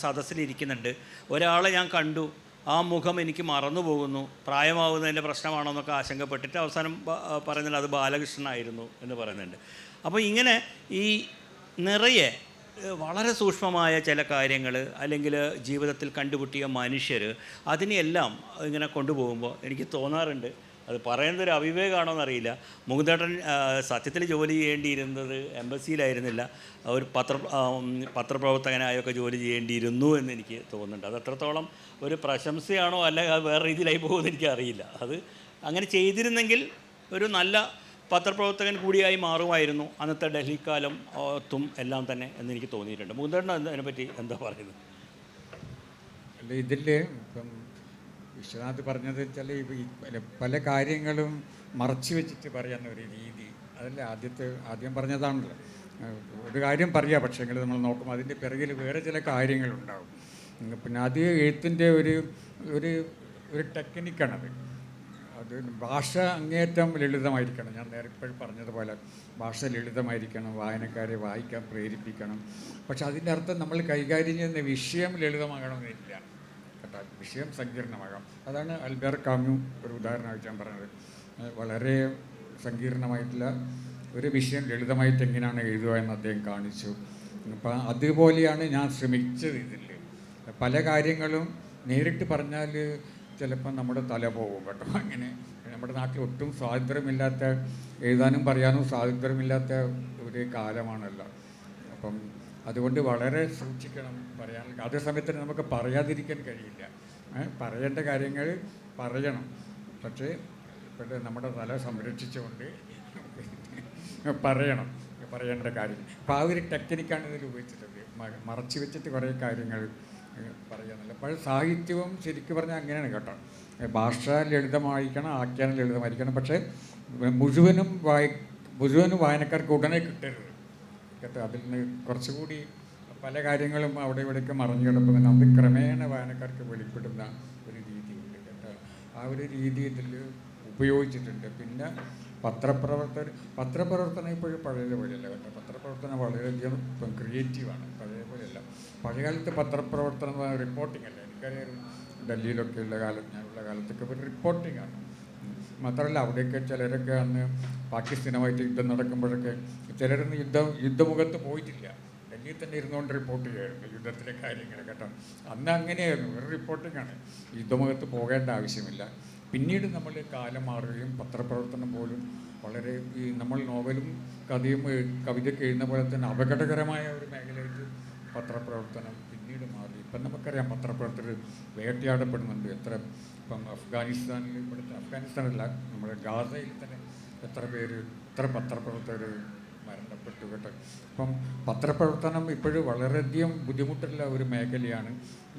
സദസ്സിലിരിക്കുന്നുണ്ട്. ഒരാളെ ഞാൻ കണ്ടു, ആ മുഖം എനിക്ക് മറന്നു പോകുന്നു, പ്രായമാവുന്നതിൻ്റെ പ്രശ്നമാണോ എന്നൊക്കെ ആശങ്കപ്പെട്ടിട്ട് അവസാനം പറയുന്നുണ്ട് അത് ബാലകൃഷ്ണനായിരുന്നു എന്ന് പറയുന്നുണ്ട്. അപ്പോൾ ഇങ്ങനെ ഈ നിറയെ വളരെ സൂക്ഷ്മമായ ചില കാര്യങ്ങൾ അല്ലെങ്കിൽ ജീവിതത്തിൽ കണ്ടുമുട്ടിയ മനുഷ്യർ അതിനെയെല്ലാം ഇങ്ങനെ കൊണ്ടുപോകുമ്പോൾ എനിക്ക് തോന്നാറുണ്ട്, അത് പറയുന്നതൊരു അവിവേകമാണോ എന്നറിയില്ല, മുകുന്ദേട്ടൻ സത്യത്തിൽ ജോലി ചെയ്യേണ്ടിയിരുന്നത് എംബസിയിലായിരുന്നില്ല, ഒരു പത്രപ്രവർത്തകനായൊക്കെ ജോലി ചെയ്യേണ്ടിയിരുന്നു എന്ന് എനിക്ക് തോന്നുന്നുണ്ട്. അത് എത്രത്തോളം ഒരു പ്രശംസയാണോ അല്ല അത് വേറെ രീതിയിലായി പോകുമെന്ന് എനിക്കറിയില്ല. അത് അങ്ങനെ ചെയ്തിരുന്നെങ്കിൽ ഒരു നല്ല പത്രപ്രവർത്തകൻ കൂടിയായി മാറുമായിരുന്നു അന്നത്തെ ഡൽഹിക്കാലം ത്തും എല്ലാം തന്നെ എന്നെനിക്ക് തോന്നിയിട്ടുണ്ട്. മുകുന്ദേട്ടൻ അതിനെപ്പറ്റി എന്താ പറയുന്നത്? അല്ല, ഇതിൽ ഇപ്പം വിശ്വനാഥ് പറഞ്ഞത് വെച്ചാൽ പല കാര്യങ്ങളും മറച്ചു വെച്ചിട്ട് പറയുന്ന ഒരു രീതി അതല്ലേ ആദ്യം പറഞ്ഞതാണല്ലോ. ഒരു കാര്യം പറയുക, പക്ഷേ നമ്മൾ നോക്കുമ്പോൾ അതിൻ്റെ പിറകിൽ വേറെ ചില കാര്യങ്ങളുണ്ടാവും. പിന്നെ അത് എഴുത്തിൻ്റെ ഒരു ടെക്നിക്കാണത്. അത് ഭാഷ അങ്ങേയറ്റം ലളിതമായിരിക്കണം. ഞാൻ നേരത്തെ പറഞ്ഞതുപോലെ ഭാഷ ലളിതമായിരിക്കണം, വായനക്കാരെ വായിക്കാൻ പ്രേരിപ്പിക്കണം. പക്ഷെ അതിൻ്റെ അർത്ഥം നമ്മൾ കൈകാര്യം ചെയ്യുന്ന വിഷയം ലളിതമാകണമെന്നില്ല കേട്ടോ. വിഷയം സങ്കീർണമാകാം. അതാണ് ആൽബേർ കാമ്യു ഒരു ഉദാഹരണമായിട്ട് ഞാൻ പറഞ്ഞത്. വളരെ സങ്കീർണമായിട്ടുള്ള ഒരു വിഷയം ലളിതമായിട്ട് എങ്ങനെയാണ് എഴുതുക എന്ന് അദ്ദേഹം കാണിച്ചു. അപ്പം അതുപോലെയാണ് ഞാൻ ശ്രമിച്ചത്. ഇതിൽ പല കാര്യങ്ങളും നേരിട്ട് പറഞ്ഞാൽ ചിലപ്പോൾ നമ്മുടെ തല പോകും കേട്ടോ. അങ്ങനെ നമ്മുടെ നാട്ടിൽ ഒട്ടും സ്വാതന്ത്ര്യമില്ലാത്ത, എഴുതാനും പറയാനും സ്വാതന്ത്ര്യമില്ലാത്ത ഒരു കാലമാണല്ലോ. അപ്പം അതുകൊണ്ട് വളരെ സൂക്ഷിക്കണം പറയാൻ. അതേ സമയത്ത് നമുക്ക് പറയാതിരിക്കാൻ കഴിയില്ല. പറയേണ്ട കാര്യങ്ങൾ പറയണം, പക്ഷേ ഇപ്പോഴത്തെ നമ്മുടെ തല സംരക്ഷിച്ചുകൊണ്ട് പറയേണ്ട കാര്യം. അപ്പോൾ ആ ഒരു ടെക്നിക്കാണ് ഇതിൽ ഉപയോഗിച്ചിട്ടുള്ളത്. മറച്ചു വെച്ചിട്ട് കുറേ കാര്യങ്ങൾ പറയാനല്ല. അപ്പോൾ സാഹിത്യവും ശരിക്കും പറഞ്ഞാൽ അങ്ങനെയാണ് കേട്ടോ. ഭാഷ ലളിതമായിരിക്കണം, ആഖ്യാനം ലളിതമായിരിക്കണം, പക്ഷേ മുഴുവനും വായനക്കാർക്ക് ഉടനെ കിട്ടരുത് കേട്ടോ. അതിൽ നിന്ന് കുറച്ചുകൂടി പല കാര്യങ്ങളും അവിടെ ഇവിടെയൊക്കെ മറഞ്ഞു കിടപ്പുന്നുണ്ട്. അത് ക്രമേണ വായനക്കാർക്ക് വെളിപ്പെടുന്ന ഒരു രീതിയുണ്ട് കേട്ടോ. ആ ഒരു രീതി ഇതിൽ ഉപയോഗിച്ചിട്ടുണ്ട്. പിന്നെ പത്രപ്രവർത്തനം ഇപ്പോഴും പഴയതുപോലെയല്ല കേട്ടോ. പത്രപ്രവർത്തനം വളരെയധികം ഇപ്പം ക്രിയേറ്റീവാണ്, പഴയപോലെയല്ല. പഴയകാലത്ത് പത്രപ്രവർത്തനം റിപ്പോർട്ടിംഗ് അല്ലേ, എനിക്കറിയാം ഡൽഹിയിലൊക്കെ ഉള്ള കാലം, ഞാനുള്ള കാലത്തൊക്കെ ഒരു റിപ്പോർട്ടിംഗ് ആണ്. മാത്രമല്ല അവിടെയൊക്കെ ചിലരൊക്കെ അന്ന് പാകിസ്ഥാനുമായിട്ട് യുദ്ധം നടക്കുമ്പോഴൊക്കെ ചിലരൊന്നും യുദ്ധമുഖത്ത് പോയിട്ടില്ല, ഡൽഹിയിൽ തന്നെ ഇരുന്നുകൊണ്ട് റിപ്പോർട്ട് ചെയ്യാറുണ്ട് യുദ്ധത്തിലെ കാര്യങ്ങൾ കേട്ടോ. അന്ന് അങ്ങനെയായിരുന്നു, ഒരു റിപ്പോർട്ടിംഗ് ആണ്, യുദ്ധമുഖത്ത് പോകേണ്ട ആവശ്യമില്ല. പിന്നീട് നമ്മൾ കാലം മാറുകയും പത്രപ്രവർത്തനം പോലും വളരെ ഈ നമ്മൾ നോവലും കഥയും കവിതയൊക്കെ എഴുതുന്ന പോലെ തന്നെ അപകടകരമായ ഒരു മേഖലയായിട്ട് പത്രപ്രവർത്തനം പിന്നീട് മാറി. ഇപ്പം നമുക്കറിയാം പത്രപ്രവർത്തകർ വേട്ടയാടപ്പെടുന്നുണ്ട്. ഇപ്പം അഫ്ഗാനിസ്ഥാനിൽ, ഇവിടുത്തെ അഫ്ഗാനിസ്ഥാനല്ല, നമ്മുടെ ഗാസയിൽ തന്നെ എത്ര പത്രപ്രവർത്തകർ മരണപ്പെട്ടു കേട്ടോ. അപ്പം പത്രപ്രവർത്തനം ഇപ്പോഴും വളരെയധികം ബുദ്ധിമുട്ടുള്ള ഒരു മേഖലയാണ്.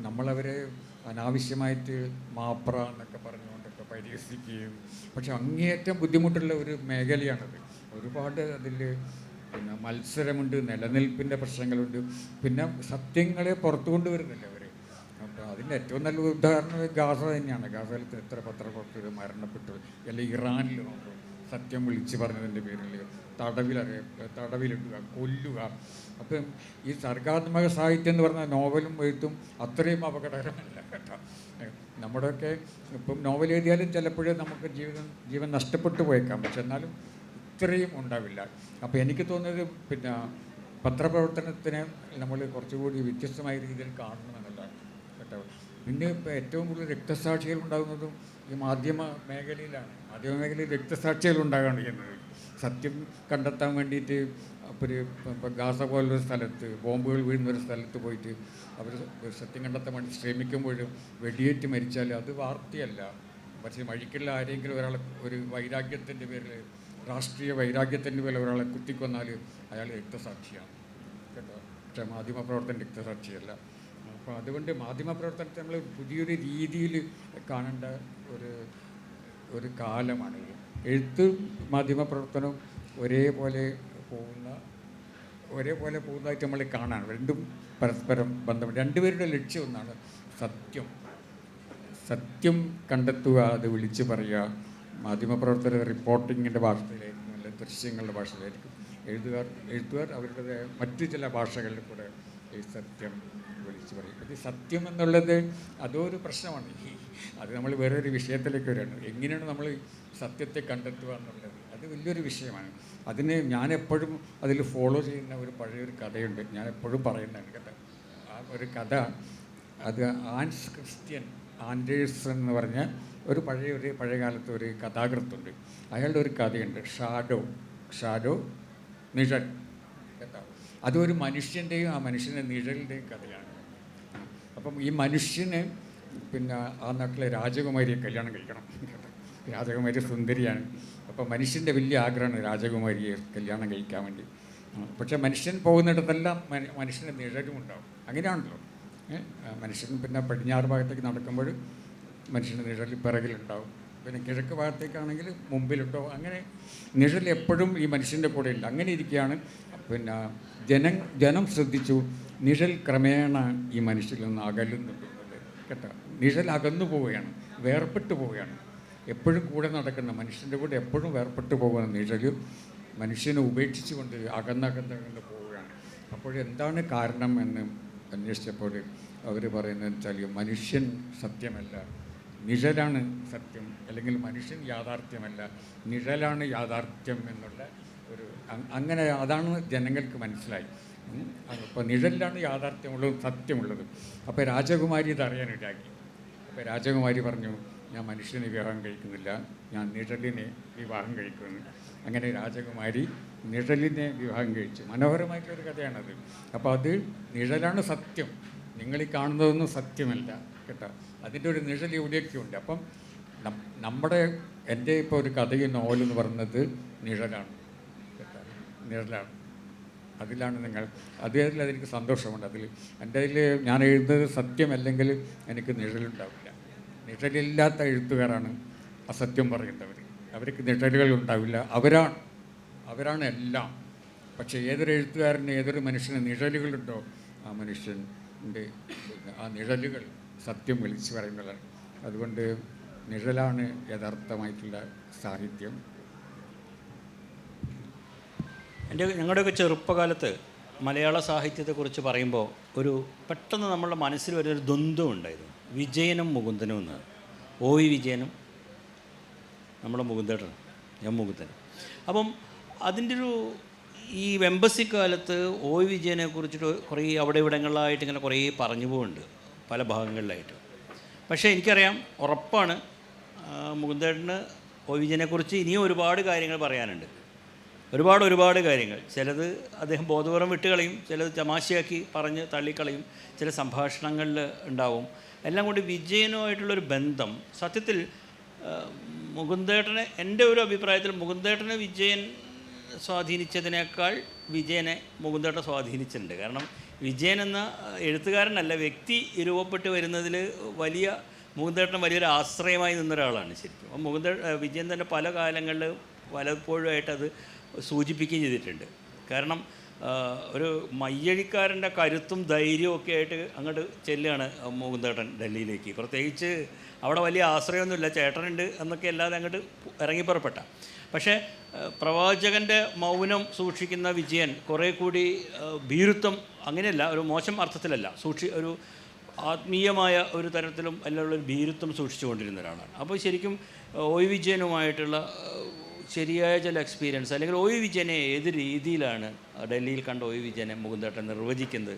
നമ്മളവരെ അനാവശ്യമായിട്ട് മാപ്ര എന്നൊക്കെ പറഞ്ഞുകൊണ്ടൊക്കെ പരിഹസിക്കുകയും, പക്ഷെ അങ്ങേയറ്റം ബുദ്ധിമുട്ടുള്ള ഒരു മേഖലയാണത്. ഒരുപാട് അതിൽ പിന്നെ മത്സരമുണ്ട്, നിലനിൽപ്പിൻ്റെ പ്രശ്നങ്ങളുണ്ട്, പിന്നെ സത്യങ്ങളെ പുറത്തു കൊണ്ടുവരുന്നില്ല അവർ. അപ്പോൾ അതിൻ്റെ ഏറ്റവും നല്ല ഉദാഹരണം ഗാസ തന്നെയാണ്. ഗാസയിൽ എത്ര പത്രപ്രവർത്തകർ മരണപ്പെട്ടു. അല്ലെങ്കിൽ ഇറാനിൽ നോക്കും, സത്യം വിളിച്ച് പറഞ്ഞതിൻ്റെ പേരിൽ തടവിലിടുക, കൊല്ലുക. അപ്പം ഈ സർഗാത്മക സാഹിത്യം എന്ന് പറഞ്ഞാൽ നോവലും എഴുത്തും അത്രയും അപകടകരമല്ല കേട്ടോ. നമ്മുടെയൊക്കെ ഇപ്പം നോവൽ എഴുതിയാലും ചിലപ്പോഴേ നമുക്ക് ജീവൻ നഷ്ടപ്പെട്ടു പോയേക്കാം, പക്ഷെ എന്നാലും ഇത്രയും ഉണ്ടാവില്ല. അപ്പോൾ എനിക്ക് തോന്നുന്നത് പിന്നെ പത്രപ്രവർത്തനത്തിനെ നമ്മൾ കുറച്ചുകൂടി വ്യത്യസ്തമായ രീതിയിൽ കാണണമെന്നുള്ളതാണ് കേട്ടോ. പിന്നെ ഇപ്പോൾ ഏറ്റവും കൂടുതൽ രക്തസാക്ഷികൾ ഉണ്ടാകുന്നതും ഈ മാധ്യമ മേഖലയിലാണ്. മാധ്യമ മേഖലയിൽ രക്തസാക്ഷികൾ ഉണ്ടാകാണ് ചെയ്യുന്നത്. സത്യം കണ്ടെത്താൻ വേണ്ടിയിട്ട് ഇപ്പോൾ ഗാസ പോലൊരു സ്ഥലത്ത് ബോംബുകൾ വീഴുന്നൊരു സ്ഥലത്ത് പോയിട്ട് അവർ സത്യം കണ്ടെത്താൻ വേണ്ടി ശ്രമിക്കുമ്പോഴും വെടിയേറ്റ് മരിച്ചാൽ അത് വാർത്തയല്ല. പക്ഷേ വഴിക്കുള്ള ആരെങ്കിലും ഒരാളെ ഒരു വൈരാഗ്യത്തിൻ്റെ പേരിൽ, രാഷ്ട്രീയ വൈരാഗ്യത്തിൻ്റെ പേരിൽ ഒരാളെ കുത്തിക്കൊന്നാൽ അയാൾ രക്തസാക്ഷിയാണ് കേട്ടോ. പക്ഷേ മാധ്യമപ്രവർത്തനം രക്തസാക്ഷിയല്ല. അപ്പോൾ അതുകൊണ്ട് മാധ്യമപ്രവർത്തനത്തെ നമ്മൾ പുതിയൊരു രീതിയിൽ കാണേണ്ട ഒരു കാലമാണ്. എഴുത്ത് മാധ്യമപ്രവർത്തനവും ഒരേപോലെ പോകുന്നതായിട്ട് നമ്മൾ കാണാൻ, രണ്ടും പരസ്പരം ബന്ധമുണ്ട്. രണ്ടുപേരുടെ ലക്ഷ്യം ഒന്നാണ്, സത്യം കണ്ടെത്തുക, അത് വിളിച്ച് പറയുക. മാധ്യമപ്രവർത്തകർ റിപ്പോർട്ടിങ്ങിൻ്റെ ഭാഷയിലായിരിക്കും, അല്ലെ ദൃശ്യങ്ങളുടെ ഭാഷയിലായിരിക്കും. എഴുത്തുകാർ അവരുടെ മറ്റു ചില ഭാഷകളിൽ കൂടെ ഈ സത്യം വിളിച്ച് പറയും. അത് സത്യം എന്നുള്ളത് അതൊരു പ്രശ്നമാണ്. അത് നമ്മൾ വേറൊരു വിഷയത്തിലേക്ക് വരികയാണ്. എങ്ങനെയാണ് നമ്മൾ സത്യത്തെ കണ്ടെത്തുക എന്നുള്ളത്, അത് വലിയൊരു വിഷയമാണ്. അതിന് ഞാനെപ്പോഴും അതിൽ ഫോളോ ചെയ്യുന്ന ഒരു പഴയൊരു കഥയുണ്ട്, ഞാൻ എപ്പോഴും പറയുന്നതാണ് കേട്ടോ. ആ ഒരു കഥ, അത് ആൻസ് ക്രിസ്ത്യൻ ആൻഡേഴ്സൺ എന്ന് പറഞ്ഞ ഒരു പഴയകാലത്ത് ഒരു കഥാകൃത്തുണ്ട്. അയാളുടെ ഒരു കഥയുണ്ട്, ഷാഡോ നിഴൽ കേട്ടോ. അതൊരു മനുഷ്യൻ്റെയും ആ മനുഷ്യൻ്റെ നിഴലിൻ്റെയും കഥയാണ്. അപ്പം ഈ മനുഷ്യന് പിന്നെ ആ നാട്ടിലെ രാജകുമാരിയെ കല്യാണം കഴിക്കണം കേട്ടോ. രാജകുമാരി സുന്ദരിയാണ്. അപ്പോൾ മനുഷ്യൻ്റെ വലിയ ആഗ്രഹമാണ് രാജകുമാരിയെ കല്യാണം കഴിക്കാൻ വേണ്ടി. പക്ഷേ മനുഷ്യൻ പോകുന്നിടത്തെല്ലാം മനുഷ്യൻ്റെ നിഴലും ഉണ്ടാവും. അങ്ങനെയാണല്ലോ മനുഷ്യൻ. പിന്നെ പടിഞ്ഞാറ് ഭാഗത്തേക്ക് നടക്കുമ്പോൾ മനുഷ്യൻ്റെ നിഴൽ പിറകിലുണ്ടാവും, പിന്നെ കിഴക്ക് ഭാഗത്തേക്കാണെങ്കിൽ മുമ്പിലുണ്ടാവും. അങ്ങനെ നിഴൽ എപ്പോഴും ഈ മനുഷ്യൻ്റെ കൂടെ ഇല്ല. അങ്ങനെ ഇരിക്കുകയാണ്. പിന്നെ ജനം ശ്രദ്ധിച്ചു, നിഴൽ ക്രമേണ ഈ മനുഷ്യരിൽ നിന്ന് അകലുന്നുണ്ട് കേട്ടോ. നിഴൽ അകന്നു പോവുകയാണ്, വേർപെട്ടു പോവുകയാണ്. എപ്പോഴും കൂടെ നടക്കുന്ന മനുഷ്യൻ്റെ കൂടെ എപ്പോഴും വേർപെട്ടു പോകുന്ന നിഴൽ മനുഷ്യനെ ഉപേക്ഷിച്ചുകൊണ്ട് അകന്നകന്ന് പോവുകയാണ്. അപ്പോഴെന്താണ് കാരണം എന്ന് അന്വേഷിച്ചപ്പോൾ അവർ പറയുന്നത് വെച്ചാൽ, മനുഷ്യൻ സത്യമല്ല, നിഴലാണ് സത്യം. അല്ലെങ്കിൽ മനുഷ്യൻ യാഥാർത്ഥ്യമല്ല, നിഴലാണ് യാഥാർത്ഥ്യം എന്നുള്ള അങ്ങനെ അതാണ് ജനങ്ങൾക്ക് മനസ്സിലായി. അപ്പോൾ നിഴലിലാണ് യാഥാർത്ഥ്യമുള്ളതും സത്യമുള്ളതും. അപ്പോൾ രാജകുമാരി ഇതറിയാനിടയാക്കി. അപ്പോൾ രാജകുമാരി പറഞ്ഞു, ഞാൻ മനുഷ്യനെ വിവാഹം കഴിക്കുന്നില്ല, ഞാൻ നിഴലിനെ വിവാഹം കഴിക്കുന്നു. അങ്ങനെ രാജകുമാരി നിഴലിനെ വിവാഹം കഴിച്ചു. മനോഹരമായിട്ടുള്ളൊരു കഥയാണത്. അപ്പോൾ അത് നിഴലാണ് സത്യം, നിങ്ങളീ കാണുന്നതൊന്നും സത്യമല്ല കേട്ടോ. അതിൻ്റെ ഒരു നിഴൽ ഇവിടെയൊക്കെ ഉണ്ട്. അപ്പം എൻ്റെ ഇപ്പോൾ ഒരു കഥയും നോവലെന്ന് പറയുന്നത് നിഴലാണ് കേട്ടോ, നിഴലാണ്. അതിലാണ് അതെനിക്ക് സന്തോഷമുണ്ട്. എൻ്റെ അതിൽ ഞാൻ എഴുതുന്നത് സത്യമല്ലെങ്കിൽ എനിക്ക് നിഴലുണ്ടാവില്ല. നിഴലില്ലാത്ത എഴുത്തുകാരാണ് അസത്യം പറയുന്നവർ. അവർക്ക് നിഴലുകൾ ഉണ്ടാവില്ല. അവരാണ് എല്ലാം. പക്ഷേ ഏതൊരു എഴുത്തുകാരന്, ഏതൊരു മനുഷ്യന് നിഴലുകളുണ്ടോ, ആ മനുഷ്യൻ്റെ ആ നിഴലുകൾ സത്യം വിളിച്ചു പറയുന്നതാണ്. അതുകൊണ്ട് നിഴലാണ് യഥാർത്ഥമായിട്ടുള്ള സാഹിത്യം. ഞങ്ങളുടെയൊക്കെ ചെറുപ്പകാലത്ത് മലയാള സാഹിത്യത്തെക്കുറിച്ച് പറയുമ്പോൾ ഒരു പെട്ടെന്ന് നമ്മളുടെ മനസ്സിൽ വരുന്നൊരു ദ്വന്ദ്വം ഉണ്ടായിരുന്നു. വിജയനും മുകുന്ദനും എന്ന്. ഒ വി വിജയനും നമ്മുടെ മുകുന്ദേട്ടനും, ഞാൻ മുകുന്ദൻ. അപ്പം അതിൻ്റെ ഒരു ഈ എംബസി കാലത്ത് ഒ വി വിജയനെ കുറിച്ചിട്ട് കുറേ അവിടെ ഇവിടങ്ങളിലായിട്ട് ഇങ്ങനെ കുറേ പറഞ്ഞു പോകുന്നുണ്ട് പല ഭാഗങ്ങളിലായിട്ട്. പക്ഷേ എനിക്കറിയാം, ഉറപ്പാണ് മുകുന്ദേട്ടന് ഒ വി വിജയനെക്കുറിച്ച് ഇനിയും ഒരുപാട് കാര്യങ്ങൾ പറയാനുണ്ട്. ഒരുപാട് കാര്യങ്ങൾ. ചിലത് അദ്ദേഹം ബോധപൂർവം വിട്ടുകളയും, ചിലത് തമാശയാക്കി പറഞ്ഞ് തള്ളിക്കളയും, ചില സംഭാഷണങ്ങളിൽ ഉണ്ടാവും. എല്ലാം കൊണ്ട് വിജയനുമായിട്ടുള്ളൊരു ബന്ധം സത്യത്തിൽ മുകുന്ദേട്ടനെ, എൻ്റെ ഒരു അഭിപ്രായത്തിൽ മുകുന്ദേട്ടനെ വിജയൻ സ്വാധീനിച്ചതിനേക്കാൾ വിജയനെ മുകുന്ദേട്ടൻ സ്വാധീനിച്ചിട്ടുണ്ട്. കാരണം വിജയൻ എന്ന എഴുത്തുകാരനല്ല, വ്യക്തി രൂപപ്പെട്ട് വരുന്നതിൽ മുകുന്ദേട്ടൻ വലിയൊരു ആശ്രയമായി നിന്നൊരാളാണ് ശരിക്കും. അപ്പം വിജയൻ തന്നെ പല കാലങ്ങളിൽ പലപ്പോഴുമായിട്ട് അത് സൂചിപ്പിക്കുകയും ചെയ്തിട്ടുണ്ട്. കാരണം ഒരു മയ്യഴിക്കാരൻ്റെ കരുത്തും ധൈര്യവും ഒക്കെ ആയിട്ട് അങ്ങോട്ട് ചെല്ലുകയാണ് മുകുന്ദേട്ടൻ ഡൽഹിയിലേക്ക്. പ്രത്യേകിച്ച് അവിടെ വലിയ ആശ്രയമൊന്നുമില്ല, ചേട്ടനുണ്ട് എന്നൊക്കെ അല്ലാതെ അങ്ങോട്ട് ഇറങ്ങിപ്പുറപ്പെട്ട. പക്ഷേ പ്രവാചകൻ്റെ മൗനം സൂക്ഷിക്കുന്ന വിജയൻ കുറേ കൂടി ഭീരുത്വം, അങ്ങനെയല്ല, ഒരു മോശം അർത്ഥത്തിലല്ല, ഒരു ആത്മീയമായ ഒരു തരത്തിലും എല്ലാം ഒരു ഭീരുത്വം സൂക്ഷിച്ചുകൊണ്ടിരുന്ന ഒരാളാണ്. അപ്പോൾ ശരിക്കും ഒ വി വിജയനുമായിട്ടുള്ള ശരിയായ ചില എക്സ്പീരിയൻസ്, അല്ലെങ്കിൽ ഒ വി വിജയനെ ഏത് രീതിയിലാണ് ഡൽഹിയിൽ കണ്ട ഒ വി വിജയനെ മുകുന്ദേട്ടൻ നിർവചിക്കുന്നത്?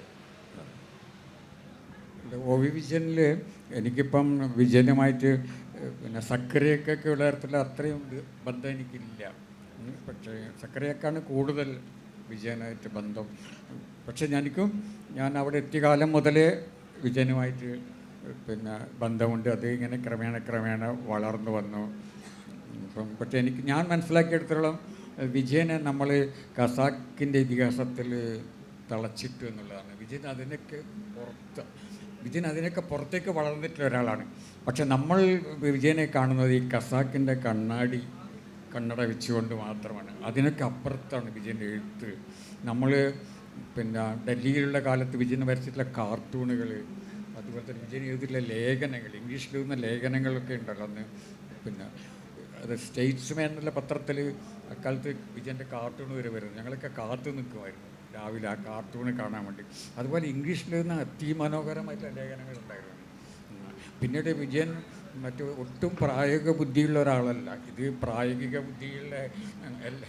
ഒ വി വിജയനിൽ എനിക്കിപ്പം വിജയനുമായിട്ട് പിന്നെ സക്കറിയൊക്കെ ഉള്ള തരത്തിൽ അത്രയും ബന്ധം എനിക്കില്ല. പക്ഷേ സക്കറിയൊക്കെയാണ് കൂടുതൽ വിജയനായിട്ട് ബന്ധം. പക്ഷേ ഞാൻ അവിടെ എത്തിയ കാലം മുതലേ വിജയനുമായിട്ട് പിന്നെ ബന്ധമുണ്ട്. അത് ഇങ്ങനെ ക്രമേണ വളർന്നു വന്നു. പക്ഷേ ഞാൻ മനസ്സിലാക്കിയെടുത്തോളം വിജയനെ നമ്മൾ ഖസാക്കിൻ്റെ ഇതിഹാസത്തിൽ തളച്ചിട്ടു എന്നുള്ളതാണ്. വിജയൻ അതിനൊക്കെ പുറത്തേക്ക് വളർന്നിട്ടുള്ള ഒരാളാണ്. പക്ഷെ നമ്മൾ വിജയനെ കാണുന്നത് ഈ ഖസാക്കിൻ്റെ കണ്ണട വെച്ചുകൊണ്ട് മാത്രമാണ്. അതിനൊക്കെ അപ്പുറത്താണ് വിജയൻ്റെ എഴുത്ത്. നമ്മൾ പിന്നെ ഡൽഹിയിലുള്ള കാലത്ത് വിജയൻ വരച്ചിട്ടുള്ള കാർട്ടൂണുകൾ, അതുപോലെ തന്നെ വിജയൻ എഴുതിയിട്ടുള്ള ലേഖനങ്ങൾ, ഇംഗ്ലീഷിൽ എഴുതുന്ന ലേഖനങ്ങളൊക്കെ ഉണ്ടല്ലോ അന്ന്. പിന്നെ അത് സ്റ്റേറ്റ്സ്മാൻ എന്നുള്ള പത്രത്തിൽ അക്കാലത്ത് വിജയൻ്റെ കാർട്ടൂൺ വരെ വരുന്നത്. ഞങ്ങളൊക്കെ കാത്തു നിൽക്കുമായിരുന്നു രാവിലെ ആ കാർട്ടൂണ് കാണാൻ വേണ്ടി. അതുപോലെ ഇംഗ്ലീഷിൽ എഴുതുന്ന അതിമനോഹരമായിട്ടുള്ള ലേഖനങ്ങളുണ്ടായിരുന്നു. പിന്നീട് വിജയൻ ഒട്ടും പ്രായോഗിക ബുദ്ധിയുള്ള ഒരാളല്ല. ഇത് പ്രായോഗിക ബുദ്ധിയുള്ള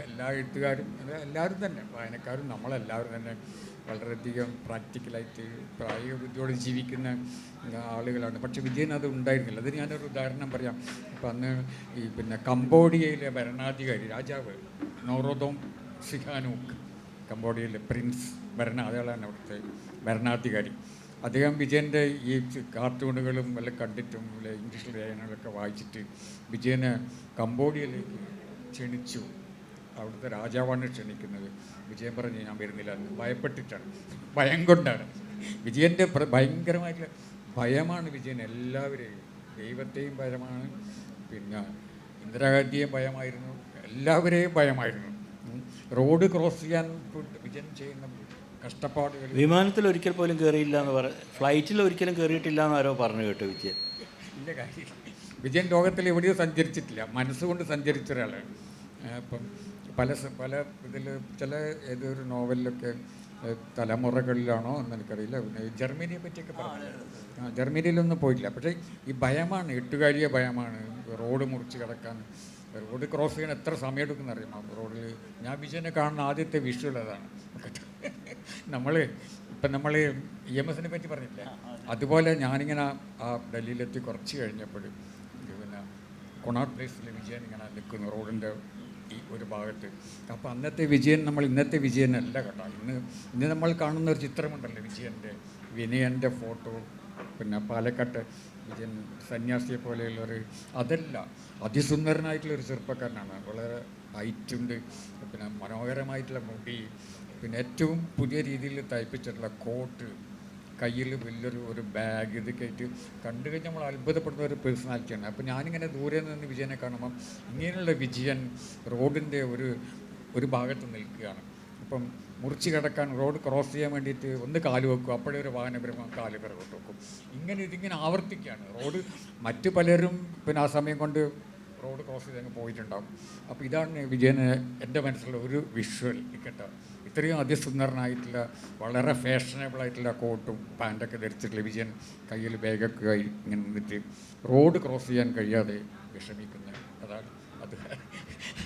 എല്ലാ എഴുത്തുകാരും, എല്ലാവരും തന്നെ, വായനക്കാരും നമ്മളെല്ലാവരും തന്നെ വളരെയധികം പ്രാക്ടിക്കലായിട്ട് പ്രായോഗിക ബുദ്ധിയോടെ ജീവിക്കുന്ന ആളുകളാണ്. പക്ഷേ വിജയൻ അത് ഉണ്ടായിരുന്നില്ല. അതിന് ഞാനൊരു ഉദാഹരണം പറയാം. ഇപ്പം അന്ന് പിന്നെ കംബോഡിയയിലെ ഭരണാധികാരി രാജാവ് നോറോദോം സിഹാനൂക്ക്, കംബോഡിയയിലെ പ്രിൻസ് അയാളാണ് അവിടുത്തെ ഭരണാധികാരി. അദ്ദേഹം വിജയൻ്റെ ഈ കാർട്ടൂണുകളും എല്ലാം കണ്ടിട്ടും ഇംഗ്ലീഷ് ലേഖനങ്ങളൊക്കെ വായിച്ചിട്ട് വിജയനെ കംബോഡിയയിലേക്ക് ക്ഷണിച്ചു. അവിടുത്തെ രാജാവാണ് ക്ഷണിക്കുന്നത്. വിജയൻ പറഞ്ഞ് ഞാൻ വരുന്നില്ല എന്ന് ഭയപ്പെട്ടിട്ടാണ്, ഭയം കൊണ്ടാണ്. വിജയൻ്റെ ഭയങ്കരമായിട്ടുള്ള ഭയമാണ് വിജയൻ എല്ലാവരെയും, ദൈവത്തെയും ഭയമാണ്, പിന്നെ ഇന്ദിരാഗാന്ധിയെയും ഭയമായിരുന്നു, എല്ലാവരെയും ഭയമായിരുന്നു. റോഡ് ക്രോസ് ചെയ്യാൻ വിജയൻ ചെയ്യുന്ന കഷ്ടപ്പാടുകൾ. വിമാനത്തിൽ ഒരിക്കൽ പോലും കയറിയില്ല എന്ന് ഫ്ലൈറ്റിൽ ഒരിക്കലും കയറിയിട്ടില്ല എന്ന് ആരോ പറഞ്ഞു കേട്ടു വിജയൻ. ഇല്ല കാര്യം, വിജയൻ ലോകത്തിൽ എവിടെയോ സഞ്ചരിച്ചിട്ടില്ല, മനസ്സുകൊണ്ട് സഞ്ചരിച്ച ഒരാളാണ്. അപ്പം പല ഇതിൽ ചില ഏതൊരു നോവലിലൊക്കെ തലമുറകളിലാണോ എന്ന് എനിക്കറിയില്ല, പിന്നെ ജർമ്മനിയെ പറ്റിയൊക്കെ പറഞ്ഞു. ജർമ്മനിയിലൊന്നും പോയിട്ടില്ല. പക്ഷേ ഈ ഭയമാണ്, എട്ടുകാലിയ ഭയമാണ്. റോഡ് മുറിച്ച് കിടക്കാൻ, റോഡ് ക്രോസ് ചെയ്യാൻ എത്ര സമയം എടുക്കുന്ന അറിയാം റോഡിൽ. ഞാൻ വിജയനെ കാണുന്ന ആദ്യത്തെ വിഷ്വൽ അതാണ്. നമ്മൾ EMS പറ്റി പറഞ്ഞില്ലേ, അതുപോലെ ഞാനിങ്ങനെ ആ ഡൽഹിയിലെത്തി കുറച്ച് കഴിഞ്ഞപ്പോൾ പിന്നെ കൊണാട്ട് പ്ലേസിൽ വിജയൻ ഇങ്ങനെ നിൽക്കുന്നു റോഡിൻ്റെ ഈ ഒരു ഭാഗത്ത്. അപ്പോൾ അന്നത്തെ വിജയൻ ഇന്നത്തെ വിജയനല്ല കേട്ടോ. ഇന്ന് നമ്മൾ കാണുന്ന ഒരു ചിത്രമുണ്ടല്ലോ വിജയൻ്റെ, വിനയൻ്റെ ഫോട്ടോ, പിന്നെ പാലക്കാട്ട് വിജയൻ സന്യാസിയെ പോലെയുള്ളൊരു, അതല്ല, അതിസുന്ദരനായിട്ടുള്ളൊരു ചെറുപ്പക്കാരനാണ്. വളരെ ഹൈറ്റുണ്ട്, പിന്നെ മനോഹരമായിട്ടുള്ള മുടി, പിന്നെ ഏറ്റവും പുതിയ രീതിയിൽ തയ്പ്പിച്ചിട്ടുള്ള കോട്ട്, കയ്യിൽ വലിയൊരു ബാഗ്, ഇതൊക്കെ ആയിട്ട് കണ്ടു കഴിഞ്ഞാൽ നമ്മൾ അത്ഭുതപ്പെടുന്ന ഒരു പേഴ്സണാലിറ്റിയാണ്. അപ്പോൾ ഞാനിങ്ങനെ ദൂരെ നിന്ന് വിജയനെ കാണുമ്പം ഇങ്ങനെയുള്ള വിജയൻ റോഡിൻ്റെ ഒരു ഭാഗത്ത് നിൽക്കുകയാണ്. അപ്പം മുറിച്ച് കിടക്കാൻ, റോഡ് ക്രോസ് ചെയ്യാൻ വേണ്ടിയിട്ട് ഒന്ന് കാല് വെക്കും, അപ്പോഴേ ഒരു വാഹനം വരുമ്പോൾ കാല് പിറകോട്ട് വെക്കും. ഇതിങ്ങനെ ആവർത്തിക്കുകയാണ്. റോഡ് മറ്റു പലരും പിന്നെ ആ സമയം കൊണ്ട് റോഡ് ക്രോസ് ചെയ്ത് അങ്ങ് പോയിട്ടുണ്ടാകും. അപ്പോൾ ഇതാണ് വിജയന് എൻ്റെ മനസ്സിലുള്ള ഒരു വിഷ്വൽ കേട്ടോ. അത്രയും അതിസുന്ദരനായിട്ടുള്ള വളരെ ഫാഷനബിളായിട്ടുള്ള കോട്ടും പാൻറ്റൊക്കെ ധരിച്ചിട്ടുള്ള വിജയൻ കയ്യിൽ ബാഗൊക്കെ ആയി ഇങ്ങനെ നിന്നിട്ട് റോഡ് ക്രോസ് ചെയ്യാൻ കഴിയാതെ വിഷമിക്കുന്ന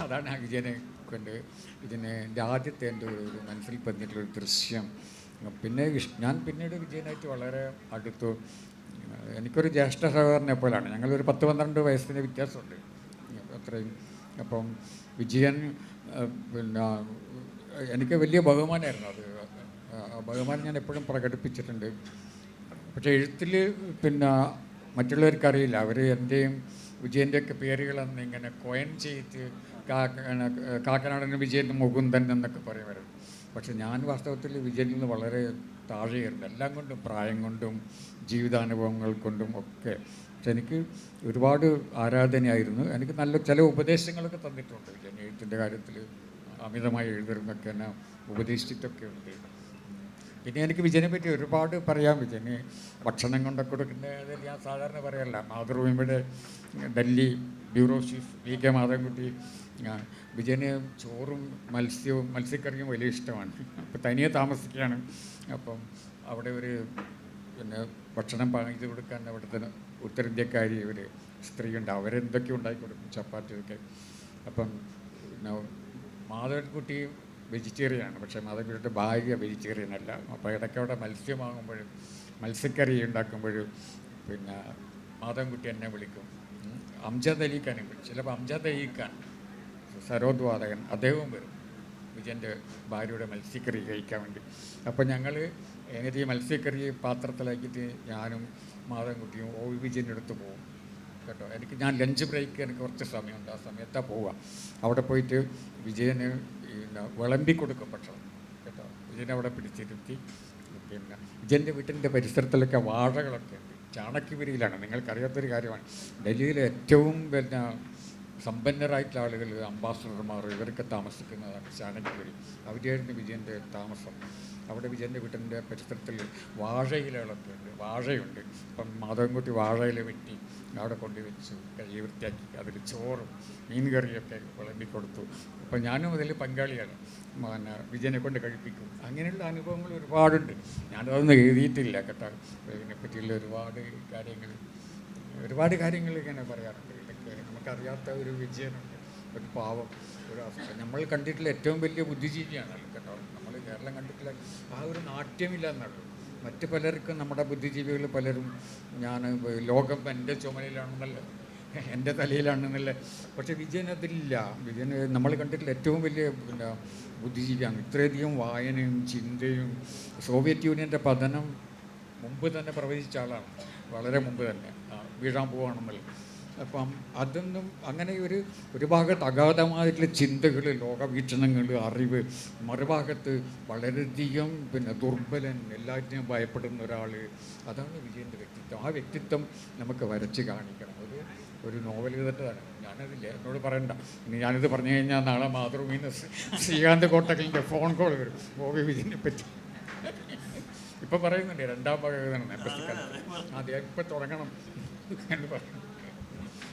അതാണ് ആ വിജയനെ കൊണ്ട് എൻ്റെ ആദ്യത്തെ എൻ്റെ ഒരു മനസ്സിൽ പതിഞ്ഞിട്ടുള്ളൊരു ദൃശ്യം. പിന്നെ ഞാൻ പിന്നീട് വിജയനായിട്ട് വളരെ അടുത്തു. എനിക്കൊരു ജ്യേഷ്ഠ സഹോദരനെ പോലാണ്. ഞങ്ങളൊരു 10-12 വയസ്സിന് വ്യത്യാസമുണ്ട് അത്രയും. അപ്പം വിജയൻ പിന്നെ എനിക്ക് വലിയ ബഹുമാനമായിരുന്നു. അത് ബഹുമാനം ഞാൻ എപ്പോഴും പ്രകടിപ്പിച്ചിട്ടുണ്ട്. പക്ഷേ എഴുത്തിൽ പിന്നെ മറ്റുള്ളവർക്കറിയില്ല. അവർ എൻ്റെയും വിജയൻ്റെയൊക്കെ പേരുകളെന്ന് ഇങ്ങനെ കോയൻ ചെയ്ത് കാക്കനാടൻ വിജയൻ മുകുന്ദൻ എന്നൊക്കെ പറയുമായിരുന്നു. പക്ഷെ ഞാൻ വാസ്തവത്തിൽ വിജയനിൽ നിന്ന് വളരെ താഴെയായിരുന്നു, എല്ലാം കൊണ്ടും, പ്രായം കൊണ്ടും ജീവിതാനുഭവങ്ങൾ കൊണ്ടും ഒക്കെ. പക്ഷെ എനിക്ക് ഒരുപാട് ആരാധനയായിരുന്നു. എനിക്ക് നല്ല ചില ഉപദേശങ്ങളൊക്കെ തന്നിട്ടുണ്ട് വിജയൻ. എഴുത്തിൻ്റെ കാര്യത്തിൽ അമിതമായി എഴുതരുന്നൊക്കെ എന്നെ ഉപദേശിച്ചിട്ടൊക്കെ ഉണ്ട്. പിന്നെ എനിക്ക് വിജയനെ പറ്റി ഒരുപാട് പറയാം. വിജയന് ഭക്ഷണം കൊണ്ടൊക്കെ കൊടുക്കുന്നത് ഞാൻ സാധാരണ പറയല്ല. മാതൃഭൂമിയുടെ Delhi bureau chief VK Madhavankutty വിജയന് ചോറും മത്സ്യക്കറിയും വലിയ ഇഷ്ടമാണ്. അപ്പോൾ തനിയെ താമസിക്കുകയാണ്. അപ്പം അവിടെ ഒരു പിന്നെ ഭക്ഷണം ഇത് കൊടുക്കാൻ അവിടുത്തെ ഉത്തരേന്ത്യക്കാരി ഒരു സ്ത്രീയുണ്ട്. അവരെന്തൊക്കെ ഉണ്ടാക്കി കൊടുക്കും, ചപ്പാത്തിയൊക്കെ. അപ്പം മാധവൻകുട്ടി വെജിറ്റേറിയനാണ്. പക്ഷേ മാധവൻകുട്ടിയുടെ ഭാര്യ വെജിറ്റേറിയൻ അല്ല. അപ്പോൾ ഇടയ്ക്ക് അവിടെ മത്സ്യം വാങ്ങുമ്പോഴും മത്സ്യക്കറി ഉണ്ടാക്കുമ്പോഴും പിന്നെ മാധവൻകുട്ടി എന്നെ വിളിക്കും. അംജദ് അലി ഖാനെ വിളിക്കും. ചിലപ്പോൾ അംജദ് അലി ഖാൻ സരോദ് വാദകൻ അദ്ദേഹവും വരും വിജയൻ്റെ ഭാര്യയുടെ മത്സ്യക്കറി കഴിക്കാൻ വേണ്ടി. അപ്പോൾ ഞങ്ങൾ എങ്ങനെ ഈ മത്സ്യക്കറി പാത്രത്തിലാക്കിയിട്ട് ഞാനും മാധവൻകുട്ടിയും വിജയൻ്റെ അടുത്ത് പോകും കേട്ടോ. ഞാൻ ലഞ്ച് ബ്രേക്ക് എനിക്ക് കുറച്ച് സമയമുണ്ട്, ആ സമയത്താണ് പോവുക. അവിടെ പോയിട്ട് വിജയന് വിളമ്പി കൊടുക്കും ഭക്ഷണം കേട്ടോ. വിജയനെ അവിടെ പിടിച്ചിരുത്തി. പിന്നെ വിജയൻ്റെ വീട്ടിൻ്റെ പരിസരത്തിലൊക്കെ വാഴകളൊക്കെ ഉണ്ട്. ചാണക്യപുരിയിലാണ്. നിങ്ങൾക്കറിയാത്തൊരു കാര്യമാണ്, ഡൽഹിയിലെ ഏറ്റവും പിന്നെ സമ്പന്നരായിട്ടുള്ള ആളുകൾ, അംബാസഡർമാർ, ഇവരൊക്കെ താമസിക്കുന്നതാണ് ചാണക്യപുരി. അവിടെയായിരുന്നു വിജയൻ്റെ താമസം. അവിടെ വിജയൻ്റെ വീട്ടിൻ്റെ പരിസരത്തിൽ വാഴയിലകളൊക്കെ ഉണ്ട്, വാഴയുണ്ട്. അപ്പം മാധവൻകുട്ടി വാഴയില വെട്ടി അവിടെ കൊണ്ടുവച്ചു കഴുകി വൃത്തിയാക്കി അതിൽ ചോറും മീൻ കറിയൊക്കെ വിളമ്പി കൊടുത്തു. അപ്പം ഞാനും അതിൽ പങ്കാളിയാണ്. പിന്നെ വിജയനെ കൊണ്ട് കഴിപ്പിക്കും. അങ്ങനെയുള്ള അനുഭവങ്ങൾ ഒരുപാടുണ്ട്. ഞാനതൊന്നും എഴുതിയിട്ടില്ല കേട്ടോ. ഇതിനെപ്പറ്റിയുള്ള ഒരുപാട് കാര്യങ്ങൾ ഇങ്ങനെ പറയാറുണ്ട്. ഇതൊക്കെ നമുക്കറിയാത്ത ഒരു വിജയനുണ്ട്, ഒരു പാവം, ഒരു നമ്മൾ കണ്ടിട്ടുള്ള ഏറ്റവും വലിയ ബുദ്ധിജീവിയാണല്ലോ കേട്ടോ. നമ്മൾ കേരളം കണ്ടിട്ടുള്ള ആ ഒരു നാട്യമില്ല എന്നുള്ളൂ. മറ്റ് പലർക്കും, നമ്മുടെ ബുദ്ധിജീവികൾ പലരും ലോകം എൻ്റെ ചുമലിലാണെന്നല്ല, എൻ്റെ തലയിലാണെന്നല്ല. പക്ഷേ വിജയൻ അതില്ല. വിജയൻ നമ്മൾ കണ്ടിട്ടുള്ള ഏറ്റവും വലിയ പിന്നെ ബുദ്ധിജീവിയാണ്. ഇത്രയധികം വായനയും ചിന്തയും. സോവിയറ്റ് യൂണിയൻ്റെ പതനം മുമ്പ് തന്നെ പ്രവചിച്ച ആളാണ്, വളരെ മുമ്പ് തന്നെ വീഴാൻ പോവുകയാണെന്നല്ല. അപ്പം അതൊന്നും അങ്ങനെ ഒരു ഭാഗത്ത് അഗാധമായിട്ടുള്ള ചിന്തകൾ, ലോകവീക്ഷണങ്ങൾ, അറിവ്, മറുഭാഗത്ത് വളരെയധികം പിന്നെ ദുർബലൻ, എല്ലാറ്റിനും ഭയപ്പെടുന്ന ഒരാൾ. അതാണ് വിജയൻ്റെ വ്യക്തിത്വം. ആ വ്യക്തിത്വം നമുക്ക് വരച്ച് കാണിക്കണം. ഒരു നോവൽ എഴുതേണ്ടതാണ്. ഞാനതില്ല, എന്നോട് പറയണ്ട. ഇനി ഞാനിത് പറഞ്ഞു കഴിഞ്ഞാൽ നാളെ മാതൃഭൂമിന്ന് ശ്രീകാന്ത് കോട്ടക്കലിൻ്റെ ഫോൺ കോൾ വരും വിജയനെ പറ്റി. ഇപ്പം പറയുന്നുണ്ട് 2ാം ഭാഗം എഴുതണം എംബസിക്കാലത്ത്. അതെ, ഇപ്പം തുടങ്ങണം എന്ന് പറയും.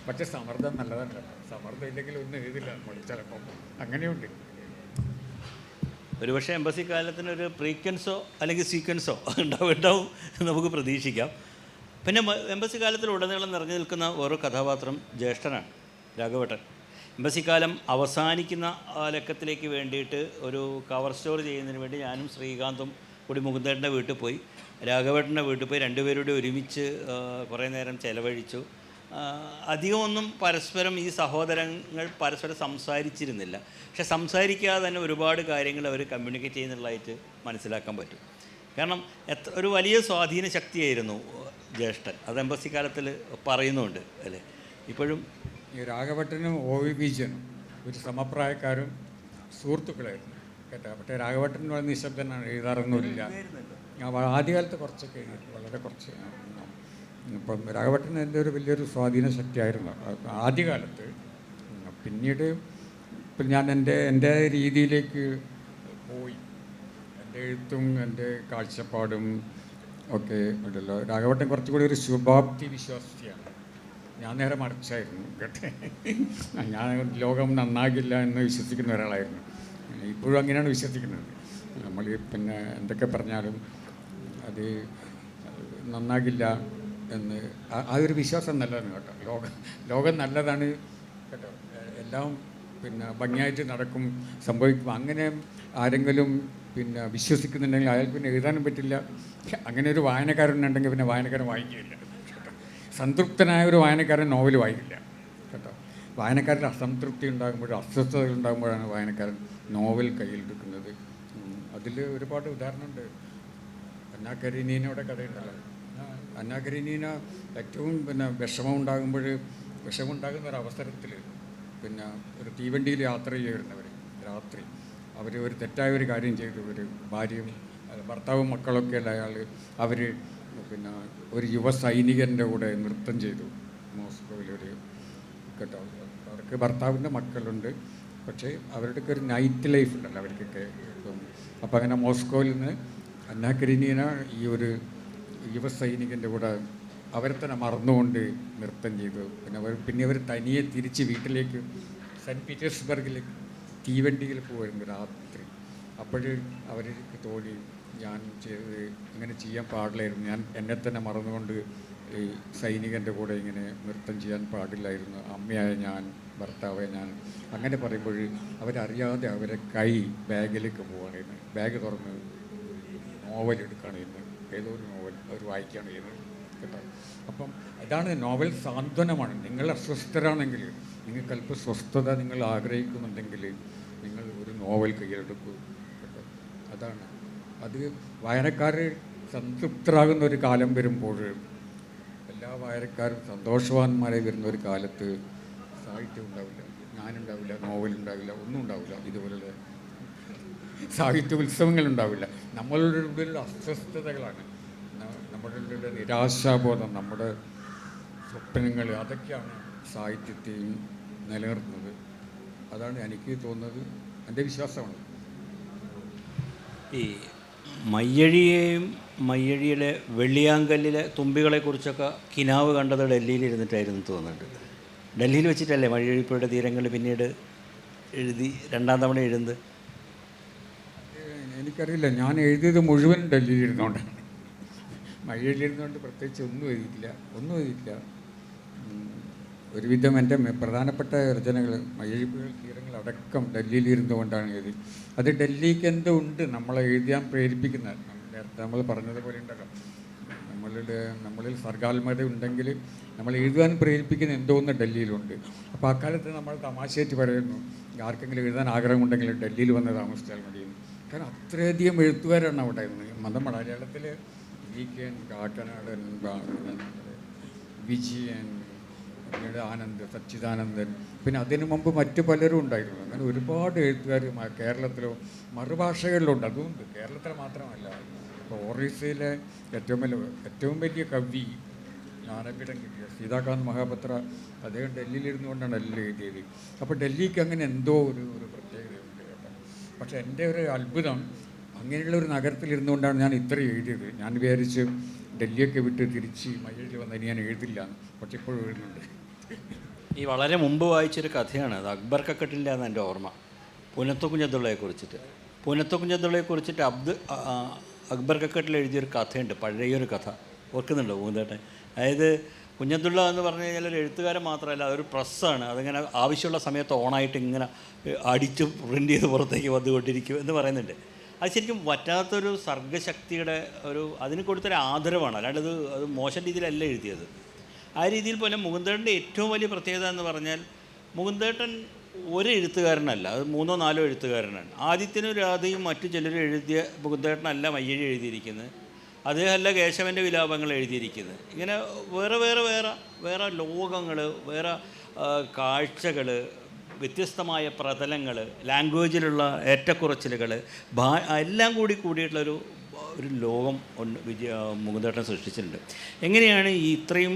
പക്ഷെ സമ്മർദ്ദം നല്ലതല്ല. സമ്മർദ്ദം ഇല്ലെങ്കിൽ ഒന്നും എഴുതില്ല നമ്മൾ ചിലപ്പം. അങ്ങനെയുണ്ട്. ഒരുപക്ഷെ എംബസി കാലത്തിനൊരു പ്രീക്വൻസോ അല്ലെങ്കിൽ സീക്വൻസോ ഉണ്ടാവും നമുക്ക് പ്രതീക്ഷിക്കാം. പിന്നെ എംബസി കാലത്തിൽ ഉടനീളം നിറഞ്ഞു നിൽക്കുന്ന ഓരോ കഥാപാത്രം ജ്യേഷ്ഠനാണ്, രാഘവേട്ടൻ. എംബസി കാലം അവസാനിക്കുന്ന ലക്കത്തിലേക്ക് വേണ്ടിയിട്ട് ഒരു കവർ സ്റ്റോറി ചെയ്യുന്നതിന് വേണ്ടി ഞാനും ശ്രീകാന്തും കൂടി മുകുന്ദേട്ടൻ്റെ വീട്ടിൽ പോയി, രാഘവേട്ടൻ്റെ വീട്ടിൽ പോയി. രണ്ടുപേരുടെ ഒരുമിച്ച് കുറേ നേരം ചിലവഴിച്ചു. അധികമൊന്നും പരസ്പരം ഈ സഹോദരങ്ങൾ പരസ്പരം സംസാരിച്ചിരുന്നില്ല. പക്ഷെ സംസാരിക്കാതെ തന്നെ ഒരുപാട് കാര്യങ്ങൾ അവർ കമ്മ്യൂണിക്കേറ്റ് ചെയ്യുന്നതായിട്ട് മനസ്സിലാക്കാൻ പറ്റും. കാരണം ഒരു വലിയ സ്വാധീന ശക്തിയായിരുന്നു ജ്യേഷ്ഠൻ. അത് എംബസി കാലത്തിൽ പറയുന്നുണ്ട് അല്ലേ. ഇപ്പോഴും ഈ രാഘവട്ടനും വിജയനും ഒരു സമപ്രായക്കാരും സുഹൃത്തുക്കളായിരുന്നു കേട്ടോ. പക്ഷേ രാഘവട്ടൻ വളരെ നിശബ്ദനാണ്, എഴുതാറൊന്നുമില്ല. ആദ്യകാലത്ത് കുറച്ചൊക്കെ എഴുതി, വളരെ കുറച്ച്. ഇപ്പം രാഘവട്ടൻ എൻ്റെ ഒരു വലിയൊരു സ്വാധീന ശക്തിയായിരുന്നു ആദ്യകാലത്ത്. പിന്നീട് ഇപ്പം ഞാൻ എൻ്റെ രീതിയിലേക്ക് പോയി. എൻ്റെ എഴുത്തും എൻ്റെ കാഴ്ചപ്പാടും ഒക്കെ ഉണ്ടല്ലോ. രാഘവട്ടൻ കുറച്ചുകൂടി ഒരു ശുഭാപ്തി വിശ്വാസിയാണ്. ഞാൻ നേരെ മറിച്ചായിരുന്നു കേട്ടെ. ഞാൻ ലോകം നന്നാകില്ല എന്ന് വിശ്വസിക്കുന്ന ഒരാളായിരുന്നു. ഇപ്പോഴും അങ്ങനെയാണ് വിശ്വസിക്കുന്നത്. നമ്മൾ പിന്നെ എന്തൊക്കെ പറഞ്ഞാലും അത് നന്നാകില്ല എന്ന് ആ ഒരു വിശ്വാസം നല്ലതാണ് കേട്ടോ. ലോകം നല്ലതാണ് കേട്ടോ. എല്ലാം പിന്നെ ഭംഗിയായിട്ട് നടക്കും, സംഭവിക്കും. അങ്ങനെ ആരെങ്കിലും പിന്നെ വിശ്വസിക്കുന്നുണ്ടെങ്കിൽ അയാൾ പിന്നെ എഴുതാനും പറ്റില്ല. അങ്ങനെ ഒരു വായനക്കാരനുണ്ടെങ്കിൽ പിന്നെ വായനക്കാരൻ വായിക്കില്ല കേട്ടോ. സംതൃപ്തനായ ഒരു വായനക്കാരൻ നോവൽ വായിക്കില്ല കേട്ടോ. വായനക്കാരിൽ അസംതൃപ്തി ഉണ്ടാകുമ്പോഴും അസ്വസ്ഥതകൾ ഉണ്ടാകുമ്പോഴാണ് വായനക്കാരൻ നോവൽ കയ്യിലെടുക്കുന്നത്. അതിൽ ഒരുപാട് ഉദാഹരണമുണ്ട്. അന്നാ കരീനീനയുടെ കഥയുണ്ടല്ലോ. അന്നാ കരീനീന ഏറ്റവും പിന്നെ വിഷമമുണ്ടാകുന്ന ഒരവസരത്തിൽ പിന്നെ ഒരു തീവണ്ടിയിൽ യാത്ര ചെയ്യുന്നവർ രാത്രി അവർ ഒരു തെറ്റായ ഒരു കാര്യം ചെയ്തു. ഒരു ഭാര്യയും ഭർത്താവും മക്കളൊക്കെ അല്ല അയാൾ. അവർ പിന്നെ ഒരു യുവ സൈനികൻ്റെ കൂടെ നൃത്തം ചെയ്തു മോസ്കോയിലൊരു കേട്ടോ. അവർക്ക് ഭർത്താവിൻ്റെ മക്കളുണ്ട്, പക്ഷേ അവരുടെയൊക്കെ ഒരു നൈറ്റ് ലൈഫ് ഉണ്ടല്ലോ അവർക്കൊക്കെ. അപ്പോൾ അങ്ങനെ മോസ്കോയിൽ നിന്ന് അന്നാ കരീനീന ഈ ഒരു യുവ സൈനികൻ്റെ കൂടെ അവരെ തന്നെ മറന്നുകൊണ്ട് നൃത്തം ചെയ്തു. പിന്നെ അവർ തനിയെ തിരിച്ച് വീട്ടിലേക്ക് സെൻറ്റ് പീറ്റേഴ്സ്ബർഗിലേക്ക് തീവണ്ടിയിൽ പോകുമായിരുന്നു രാത്രി. അപ്പോൾ അവർക്ക് തോന്നി ഞാൻ ചെയ്തത് ഇങ്ങനെ ചെയ്യാൻ പാടില്ലായിരുന്നു, ഞാൻ എന്നെ തന്നെ മറന്നുകൊണ്ട് ഈ സൈനികൻ്റെ കൂടെ ഇങ്ങനെ നൃത്തം ചെയ്യാൻ പാടില്ലായിരുന്നു, അമ്മയായ ഞാൻ, ഭർത്താവായ ഞാൻ. അങ്ങനെ പറയുമ്പോൾ അവരറിയാതെ അവരെ കൈ ബാഗിലേക്ക് പോവുകയാണ്. ബാഗ് തുറന്ന് നോവൽ എടുക്കുകയാണ് ചെയ്യുന്നത്. ഏതോ ഒരു നോവൽ അവർ വായിക്കുകയാണ് ചെയ്യുന്നത് കേട്ടോ. അപ്പം ഇതാണ് നോവൽ. സാന്ത്വനമാണ്. നിങ്ങൾ അസ്വസ്ഥരാണെങ്കിൽ, നിങ്ങൾക്ക് അല്പം സ്വസ്ഥത നിങ്ങൾ ആഗ്രഹിക്കുന്നുണ്ടെങ്കിൽ നിങ്ങൾ ഒരു നോവൽ കയ്യിലെടുക്കൂ കേട്ടോ. അതാണ് അത്. വായനക്കാർ സംതൃപ്തരാകുന്ന ഒരു കാലം വരുമ്പോൾ, എല്ലാ വായനക്കാരും സന്തോഷവാന്മാരായി വരുന്ന ഒരു കാലത്ത് സാഹിത്യം ഉണ്ടാവില്ല, ഞാനുണ്ടാവില്ല, നോവലുണ്ടാവില്ല, ഒന്നും ഉണ്ടാവില്ല. ഇതുപോലുള്ള സാഹിത്യ ഉത്സവങ്ങളുണ്ടാവില്ല. നമ്മളുടെ ഉള്ളിലുള്ള അസ്വസ്ഥതകളാണ്, നമ്മുടെ ഉള്ളിലുള്ള നിരാശാബോധം, നമ്മുടെ സ്വപ്നങ്ങൾ, അതൊക്കെയാണ് സാഹിത്യത്തെയും നിലനിർത്തുന്നത്. അതാണ് എനിക്ക് തോന്നുന്നത്, എൻ്റെ വിശ്വാസമാണ്. ഈ മയ്യഴിയെയും മയ്യഴിയിലെ വെള്ളിയാങ്കല്ലിലെ തുമ്പികളെക്കുറിച്ചൊക്കെ കിനാവ് കണ്ടത് ഡൽഹിയിൽ ഇരുന്നിട്ടായിരുന്നു തോന്നുന്നുണ്ട്. ഡൽഹിയിൽ വെച്ചിട്ടല്ലേ മയ്യഴിപ്പുഴയുടെ തീരങ്ങൾ പിന്നീട് രണ്ടാം തവണ എഴുതുന്നത്? എനിക്കറിയില്ല, ഞാൻ എഴുതിയത് മുഴുവൻ ഡൽഹിയിൽ ഇരുന്നുകൊണ്ടാണ്. മയ്യഴിയിലിരുന്നുകൊണ്ട് പ്രത്യേകിച്ച് ഒന്നും എഴുതിയില്ല. ഒരുവിധം എൻ്റെ പ്രധാനപ്പെട്ട രചനകൾ മയ്യഴിപ്പുഴ തീരങ്ങളടക്കം ഡൽഹിയിൽ കൊണ്ടാണ് എഴുതി. അത് ഡൽഹിക്ക് എന്തോ ഉണ്ട് നമ്മളെ എഴുതാൻ പ്രേരിപ്പിക്കുന്ന. നേരത്തെ നമ്മൾ പറഞ്ഞതുപോലെ ഉണ്ടല്ലോ, നമ്മളിൽ സർഗാത്മകത ഉണ്ടെങ്കിൽ നമ്മൾ എഴുതാൻ പ്രേരിപ്പിക്കുന്ന എന്തോ ഒന്ന് ഡൽഹിയിലുണ്ട്. അപ്പോൾ അക്കാലത്ത് നമ്മൾ തമാശയായിട്ട് പറയുന്നു, ആർക്കെങ്കിലും എഴുതാൻ ആഗ്രഹമുണ്ടെങ്കിൽ ഡൽഹിയിൽ വന്ന് താമസിച്ചാൽ മതിയെന്ന്. കാരണം അത്രയധികം എഴുത്തുകാരാണ് അവിടെ. മലയാളത്തിൽ VK, കാക്കനാടൻ, വിജയൻ, പിന്നീട് ആനന്ദ്, സച്ചിദാനന്ദൻ, പിന്നെ അതിനു മുമ്പ് മറ്റു പലരും ഉണ്ടായിരുന്നു. അങ്ങനെ ഒരുപാട് എഴുത്തുകാർ മറുഭാഷകളിലുണ്ട്. അതുകൊണ്ട് കേരളത്തിൽ മാത്രമല്ല. ഇപ്പോൾ ഒറീസയിലെ ഏറ്റവും വലിയ കവി ജ്ഞാനപീഠം കിട്ടിയ സീതാകാന്ത് മഹാപത്ര അദ്ദേഹം ഡൽഹിയിലിരുന്നുകൊണ്ടാണ് എല്ലാം എഴുതിയത്. അപ്പോൾ ഡൽഹിക്ക് അങ്ങനെ എന്തോ ഒരു പ്രത്യേകതയുണ്ട് കേട്ടോ. പക്ഷേ എൻ്റെ ഒരു അത്ഭുതം, അങ്ങനെയുള്ള ഒരു നഗരത്തിലിരുന്നുകൊണ്ടാണ് ഞാൻ ഇത്രയും എഴുതിയത്. ഞാൻ വിചാരിച്ച് ഡൽഹിയൊക്കെ വിട്ട് തിരിച്ച് മയ്യഴിയിൽ വന്ന് ഞാൻ എഴുതില്ല, പക്ഷെ ഇപ്പോഴും എഴുതുന്നുണ്ട്. ഈ വളരെ മുമ്പ് വായിച്ചൊരു കഥയാണ്, അത് അക്ബർ കക്കട്ടിൻ്റെ ആണ് എൻ്റെ ഓർമ്മ. പുനത്തുകുഞ്ഞബ്ദുള്ളയെക്കുറിച്ചിട്ട് അക്ബർ കക്കട്ടിൽ എഴുതിയൊരു കഥയുണ്ട്, പഴയൊരു കഥ. ഓർക്കുന്നുണ്ടോ പൂന്തേട്ടൻ? അതായത് കുഞ്ഞബ്ദുള്ള എന്ന് പറഞ്ഞു കഴിഞ്ഞാൽ ഒരു എഴുത്തുകാരൻ മാത്രമല്ല, അതൊരു പ്രസ്സാണ്. അതിങ്ങനെ ആവശ്യമുള്ള സമയത്ത് ഓണായിട്ട് ഇങ്ങനെ അടിച്ച് പ്രിൻ്റ് ചെയ്ത് പുറത്തേക്ക് വന്നുകൊണ്ടിരിക്കും എന്ന് പറയുന്നുണ്ട്. അത് ശരിക്കും വറ്റാത്തൊരു സർഗശക്തിയുടെ അതിന് കൊടുത്തൊരു ആദരവാണ്. അല്ലാണ്ട് അത് മോശം രീതിയിലല്ല എഴുതിയത്. ആ രീതിയിൽ പോലെ മുകുന്ദേട്ടൻ്റെ ഏറ്റവും വലിയ പ്രത്യേകത എന്ന് പറഞ്ഞാൽ, മുകുന്ദേട്ടൻ ഒരു എഴുത്തുകാരനല്ല, അത് 3-4 എഴുത്തുകാരനാണ്. ആദിത്യനും രാധയും മറ്റു ചിലരും എഴുതിയ മുകുന്ദേട്ടനല്ല മയ്യഴി എഴുതിയിരിക്കുന്നത്. അദ്ദേഹമല്ല കേശവൻ്റെ വിലാപങ്ങൾ എഴുതിയിരിക്കുന്നത്. ഇങ്ങനെ വേറെ ലോകങ്ങൾ, വേറെ കാഴ്ചകൾ, വ്യത്യസ്തമായ പ്രതലങ്ങൾ, ലാംഗ്വേജിലുള്ള ഏറ്റക്കുറച്ചിലുകൾ, എല്ലാം കൂടിയിട്ടുള്ളൊരു ലോകം മുകുന്ദേട്ടൻ സൃഷ്ടിച്ചിട്ടുണ്ട്. എങ്ങനെയാണ് ഈ ഇത്രയും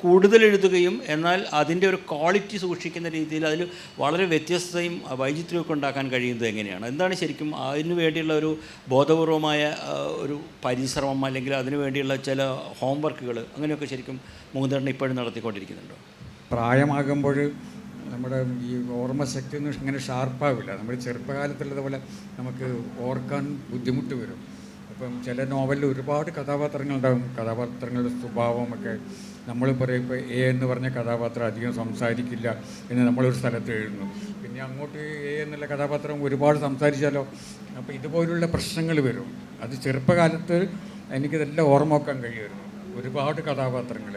കൂടുതൽ എഴുതുകയും എന്നാൽ അതിൻ്റെ ഒരു ക്വാളിറ്റി സൂക്ഷിക്കുന്ന രീതിയിൽ അതിൽ വളരെ വ്യത്യസ്തയും വൈചിത്ര്യമൊക്കെ ഉണ്ടാക്കാൻ കഴിയുന്നത് എങ്ങനെയാണ്? എന്താണ് ശരിക്കും അതിനു വേണ്ടിയുള്ള ഒരു ബോധപൂർവമായ ഒരു പരിശ്രമം, അല്ലെങ്കിൽ അതിനു വേണ്ടിയുള്ള ചില ഹോംവർക്കുകൾ അങ്ങനെയൊക്കെ ശരിക്കും മുകുന്ദേട്ടൻ ഇപ്പോഴും നടത്തിക്കൊണ്ടിരിക്കുന്നുണ്ടോ? പ്രായമാകുമ്പോൾ നമ്മുടെ ഈ ഓർമ്മശക്തി ഒന്നും ഇങ്ങനെ ഷാർപ്പാവില്ല. നമ്മൾ ചെറുപ്പകാലത്തുള്ളത് പോലെ നമുക്ക് ഓർക്കാൻ ബുദ്ധിമുട്ട് വരും. ഇപ്പം ചില നോവലിൽ ഒരുപാട് കഥാപാത്രങ്ങളുണ്ടാകും. കഥാപാത്രങ്ങളുടെ സ്വഭാവമൊക്കെ നമ്മൾ പറയും, ഇപ്പോൾ എ എന്ന് പറഞ്ഞ കഥാപാത്രം അധികം സംസാരിക്കില്ല എന്ന് നമ്മളൊരു സ്ഥലത്ത് എഴുതുന്നു. പിന്നെ അങ്ങോട്ട് എ എന്നുള്ള കഥാപാത്രം ഒരുപാട് സംസാരിച്ചാലോ, അപ്പോൾ ഇതുപോലുള്ള പ്രശ്നങ്ങൾ വരും. അത് ചെറുപ്പകാലത്ത് എനിക്കിതെല്ലാം ഓർമ്മ വെക്കാൻ കഴിയുമായിരുന്നു, ഒരുപാട് കഥാപാത്രങ്ങൾ.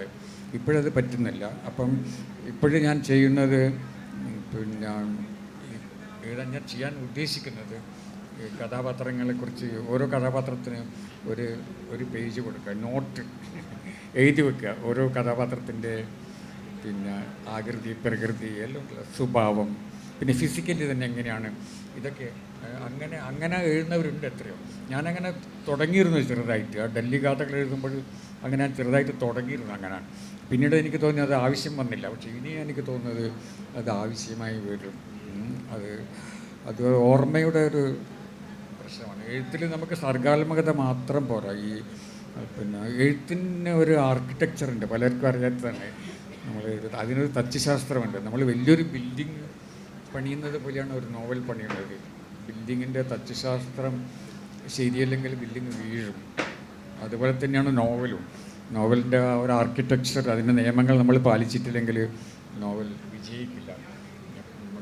ഇപ്പോഴത് പറ്റുന്നില്ല. അപ്പം ഇപ്പോഴും ഞാൻ ചെയ്യുന്നത്, പിന്നെ എഴുതാൻ ഞാൻ ചെയ്യാൻ ഉദ്ദേശിക്കുന്നത് കഥാപാത്രങ്ങളെക്കുറിച്ച് ഓരോ കഥാപാത്രത്തിന് ഒരു പേജ് കൊടുക്കുക, നോട്ട് എഴുതി വെക്കുക. ഓരോ കഥാപാത്രത്തിൻ്റെ പിന്നെ ആകൃതി, പ്രകൃതി, എല്ലാം സ്വഭാവം, പിന്നെ ഫിസിക്കലി തന്നെ എങ്ങനെയാണ്, ഇതൊക്കെ അങ്ങനെ എഴുതുന്നവരുണ്ട് എത്രയോ. ഞാനങ്ങനെ തുടങ്ങിയിരുന്നു ചെറുതായിട്ട്. ആ ഡൽഹി കഥകൾ എഴുതുമ്പോൾ അങ്ങനെ ഞാൻ ചെറുതായിട്ട് തുടങ്ങിയിരുന്നു. അങ്ങനെ പിന്നീട് എനിക്ക് തോന്നി അത് ആവശ്യം വന്നില്ല. പക്ഷേ ഇനി എനിക്ക് തോന്നുന്നത് അത് ആവശ്യമായി വരും. അത് ഓർമ്മയുടെ ഒരു പ്രശ്നമാണ്. എഴുത്തിൽ നമുക്ക് സർഗാത്മകത മാത്രം പോരാ. പിന്നെ എഴുത്തിന് ഒരു ആർക്കിടെക്ചറുണ്ട്, പലർക്കും അറിയാത്ത തന്നെ. നമ്മൾ അതിനൊരു തച്ചുശാസ്ത്രമുണ്ട്. നമ്മൾ വലിയൊരു ബിൽഡിങ് പണിയുന്നത് പോലെയാണ് ഒരു നോവൽ പണിയുന്നത്. ബിൽഡിങ്ങിൻ്റെ തച്ചുശാസ്ത്രം ശരിയല്ലെങ്കിൽ ബിൽഡിങ് വീഴും. അതുപോലെ തന്നെയാണ് നോവലും. നോവലിൻ്റെ ഒരു ആർക്കിടെക്ചർ, അതിൻ്റെ നിയമങ്ങൾ നമ്മൾ പാലിച്ചിട്ടില്ലെങ്കിൽ നോവൽ വിജയിക്കില്ല.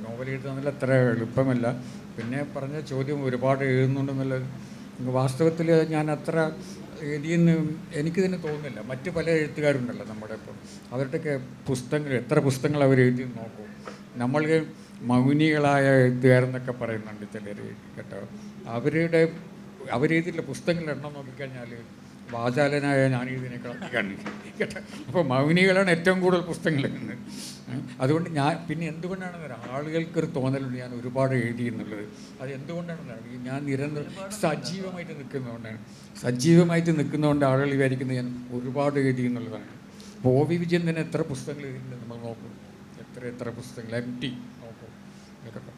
നോവൽ എഴുതുന്നതിൽ അത്ര എളുപ്പമല്ല. പിന്നെ പറഞ്ഞ ചോദ്യം ഒരുപാട് എഴുതുന്നുണ്ടെന്നുള്ളത് വാസ്തവത്തിൽ ഞാൻ അത്ര എഴുതിയെന്ന് എനിക്കിതിന് തോന്നുന്നില്ല. മറ്റ് പല എഴുത്തുകാരുണ്ടല്ലോ നമ്മുടെ ഇപ്പം, അവരുടെയൊക്കെ പുസ്തകങ്ങൾ, എത്ര പുസ്തകങ്ങൾ അവർ എഴുതി നോക്കും. നമ്മൾ മൗനികളായ എഴുത്തുകാരെന്നൊക്കെ പറയുന്നുണ്ട് ചിലർ കേട്ടോ. അവരെഴുതിയിട്ടുള്ള പുസ്തകങ്ങളുടെ എണ്ണം നോക്കിക്കഴിഞ്ഞാൽ വാചാലനായ ഞാൻ ഇതിനേക്കാൾ കേട്ടോ. അപ്പോൾ മൗനികളാണ് ഏറ്റവും കൂടുതൽ പുസ്തകങ്ങൾ എഴുതുന്നത്. അതുകൊണ്ട് പിന്നെ എന്തുകൊണ്ടാണെന്ന് ആളുകൾക്കൊരു തോന്നലുണ്ട് ഞാൻ ഒരുപാട് എഴുതി എന്നുള്ളത്. അത് എന്തുകൊണ്ടാണെന്നാണ്, ഞാൻ നിരന്തരം സജീവമായിട്ട് നിൽക്കുന്നതുകൊണ്ട് ആളുകൾ വിചാരിക്കുന്നത് ഞാൻ ഒരുപാട് എഴുതി എന്നുള്ളതാണ്. ഇപ്പോൾ ഒ വി വിജയൻ തന്നെ എത്ര പുസ്തകങ്ങൾ എഴുതിയിട്ടുണ്ട് നമ്മൾ നോക്കും. എത്ര പുസ്തകങ്ങൾ MT നോക്കും കേട്ടോ.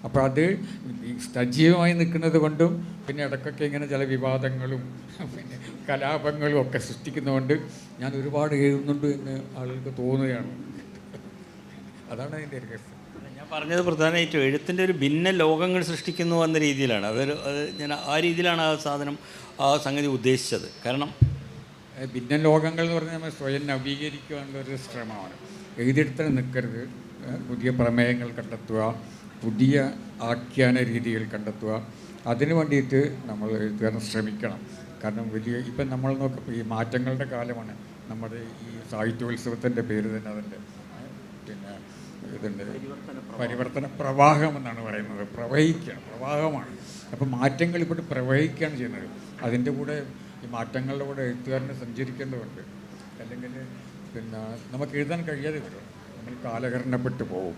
അപ്പോൾ അത് സജീവമായി നിൽക്കുന്നത് കൊണ്ടും പിന്നെ ഇടയ്ക്കൊക്കെ ഇങ്ങനെ ചില വിവാദങ്ങളും പിന്നെ കലാപങ്ങളും ഒക്കെ സൃഷ്ടിക്കുന്നതുകൊണ്ട് ഞാൻ ഒരുപാട് എഴുതുന്നുണ്ട് എന്ന് ആളുകൾക്ക് തോന്നുകയാണ്. അതാണ് അതിൻ്റെ ഒരു കേസ്. ഞാൻ പറഞ്ഞത് പ്രധാനമായിട്ടും എഴുത്തിൻ്റെ ഒരു ഭിന്ന ലോകങ്ങൾ സൃഷ്ടിക്കുന്നു എന്ന രീതിയിലാണ്. അത് ഞാൻ ആ രീതിയിലാണ് ആ സംഗതി ഉദ്ദേശിച്ചത്. കാരണം ഭിന്ന ലോകങ്ങൾ എന്ന് പറഞ്ഞാൽ നമ്മൾ സ്വയം നവീകരിക്കാനുള്ളൊരു ശ്രമമാണ്. എഴുതിയെടുത്ത് നിൽക്കരുത്. പുതിയ പ്രമേയങ്ങൾ കണ്ടെത്തുക, പുതിയ ആഖ്യാന രീതികൾ കണ്ടെത്തുക. അതിന് വേണ്ടിയിട്ട് നമ്മൾ എഴുതുകാരൻ ശ്രമിക്കണം. കാരണം ഇപ്പം നമ്മൾ നോക്കുമ്പോൾ ഈ മാറ്റങ്ങളുടെ കാലമാണ്. നമ്മുടെ ഈ സാഹിത്യോത്സവത്തിൻ്റെ പേര് തന്നെ അതിൻ്റെ പിന്നെ ഇതുണ്ട്, പരിവർത്തന പ്രവാഹം എന്നാണ് പറയുന്നത്. പ്രവാഹമാണ്. അപ്പം മാറ്റങ്ങൾ ഇപ്പോൾ പ്രവഹിക്കുകയാണ് ചെയ്യുന്നത്. അതിൻ്റെ കൂടെ ഈ മാറ്റങ്ങളുടെ കൂടെ എഴുത്തുകാരനെ സഞ്ചരിക്കേണ്ടതുണ്ട്. അല്ലെങ്കിൽ പിന്നെ നമുക്ക് എഴുതാൻ കഴിയാതെ വരും. നമ്മൾ കാലഹരണപ്പെട്ടു പോകും.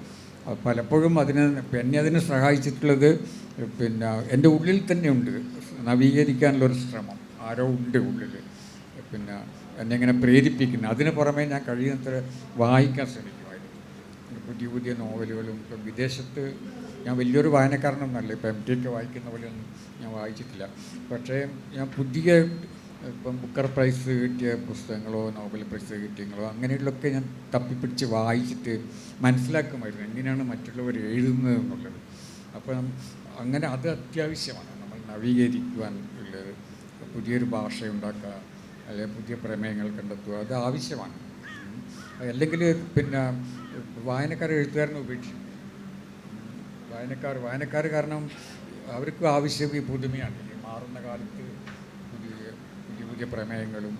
പലപ്പോഴും എന്നെ അതിന് സഹായിച്ചിട്ടുള്ളത് പിന്നെ എൻ്റെ ഉള്ളിൽ തന്നെയുണ്ട് നവീകരിക്കാനുള്ളൊരു ശ്രമം. ആരോ ഉണ്ട് ഉള്ളിൽ പിന്നെ എന്നെ ഇങ്ങനെ പ്രേരിപ്പിക്കുന്നു. അതിന് പുറമേ ഞാൻ കഴിയുന്നത്ര വായിക്കാൻ ശ്രമിക്കുമായിരുന്നു. പുതിയ നോവലുകളും. ഇപ്പം വിദേശത്ത് ഞാൻ വലിയൊരു വായനക്കാരനൊന്നുമല്ല. ഇപ്പം MT ഒക്കെ വായിക്കുന്ന പോലെയൊന്നും ഞാൻ വായിച്ചിട്ടില്ല. പക്ഷേ ഞാൻ ഇപ്പം ബുക്കർ പ്രൈസ് കിട്ടിയ പുസ്തകങ്ങളോ നോബൽ പ്രൈസ് കിട്ടിയങ്ങളോ അങ്ങനെയുള്ളതൊക്കെ ഞാൻ തപ്പിപ്പിടിച്ച് വായിച്ചിട്ട് മനസ്സിലാക്കുമായിരുന്നു എങ്ങനെയാണ് മറ്റുള്ളവർ എഴുതുന്നത് എന്നുള്ളത്. അപ്പം അങ്ങനെ അത് അത്യാവശ്യമാണ്. നമ്മൾ നവീകരിക്കുവാൻ ഉള്ളത്, പുതിയൊരു ഭാഷ ഉണ്ടാക്കുക, അല്ലെങ്കിൽ പുതിയ പ്രമേയങ്ങൾ കണ്ടെത്തുക, അത് ആവശ്യമാണ്. അല്ലെങ്കിൽ പിന്നെ എഴുത്തുകാരനെ ഉപേക്ഷിക്കും. വായനക്കാർ കാരണം അവർക്ക് ആവശ്യം ഈ പുതുമയാണ്. ഈ മാറുന്ന കാലത്ത് പുതിയ പ്രമേയങ്ങളും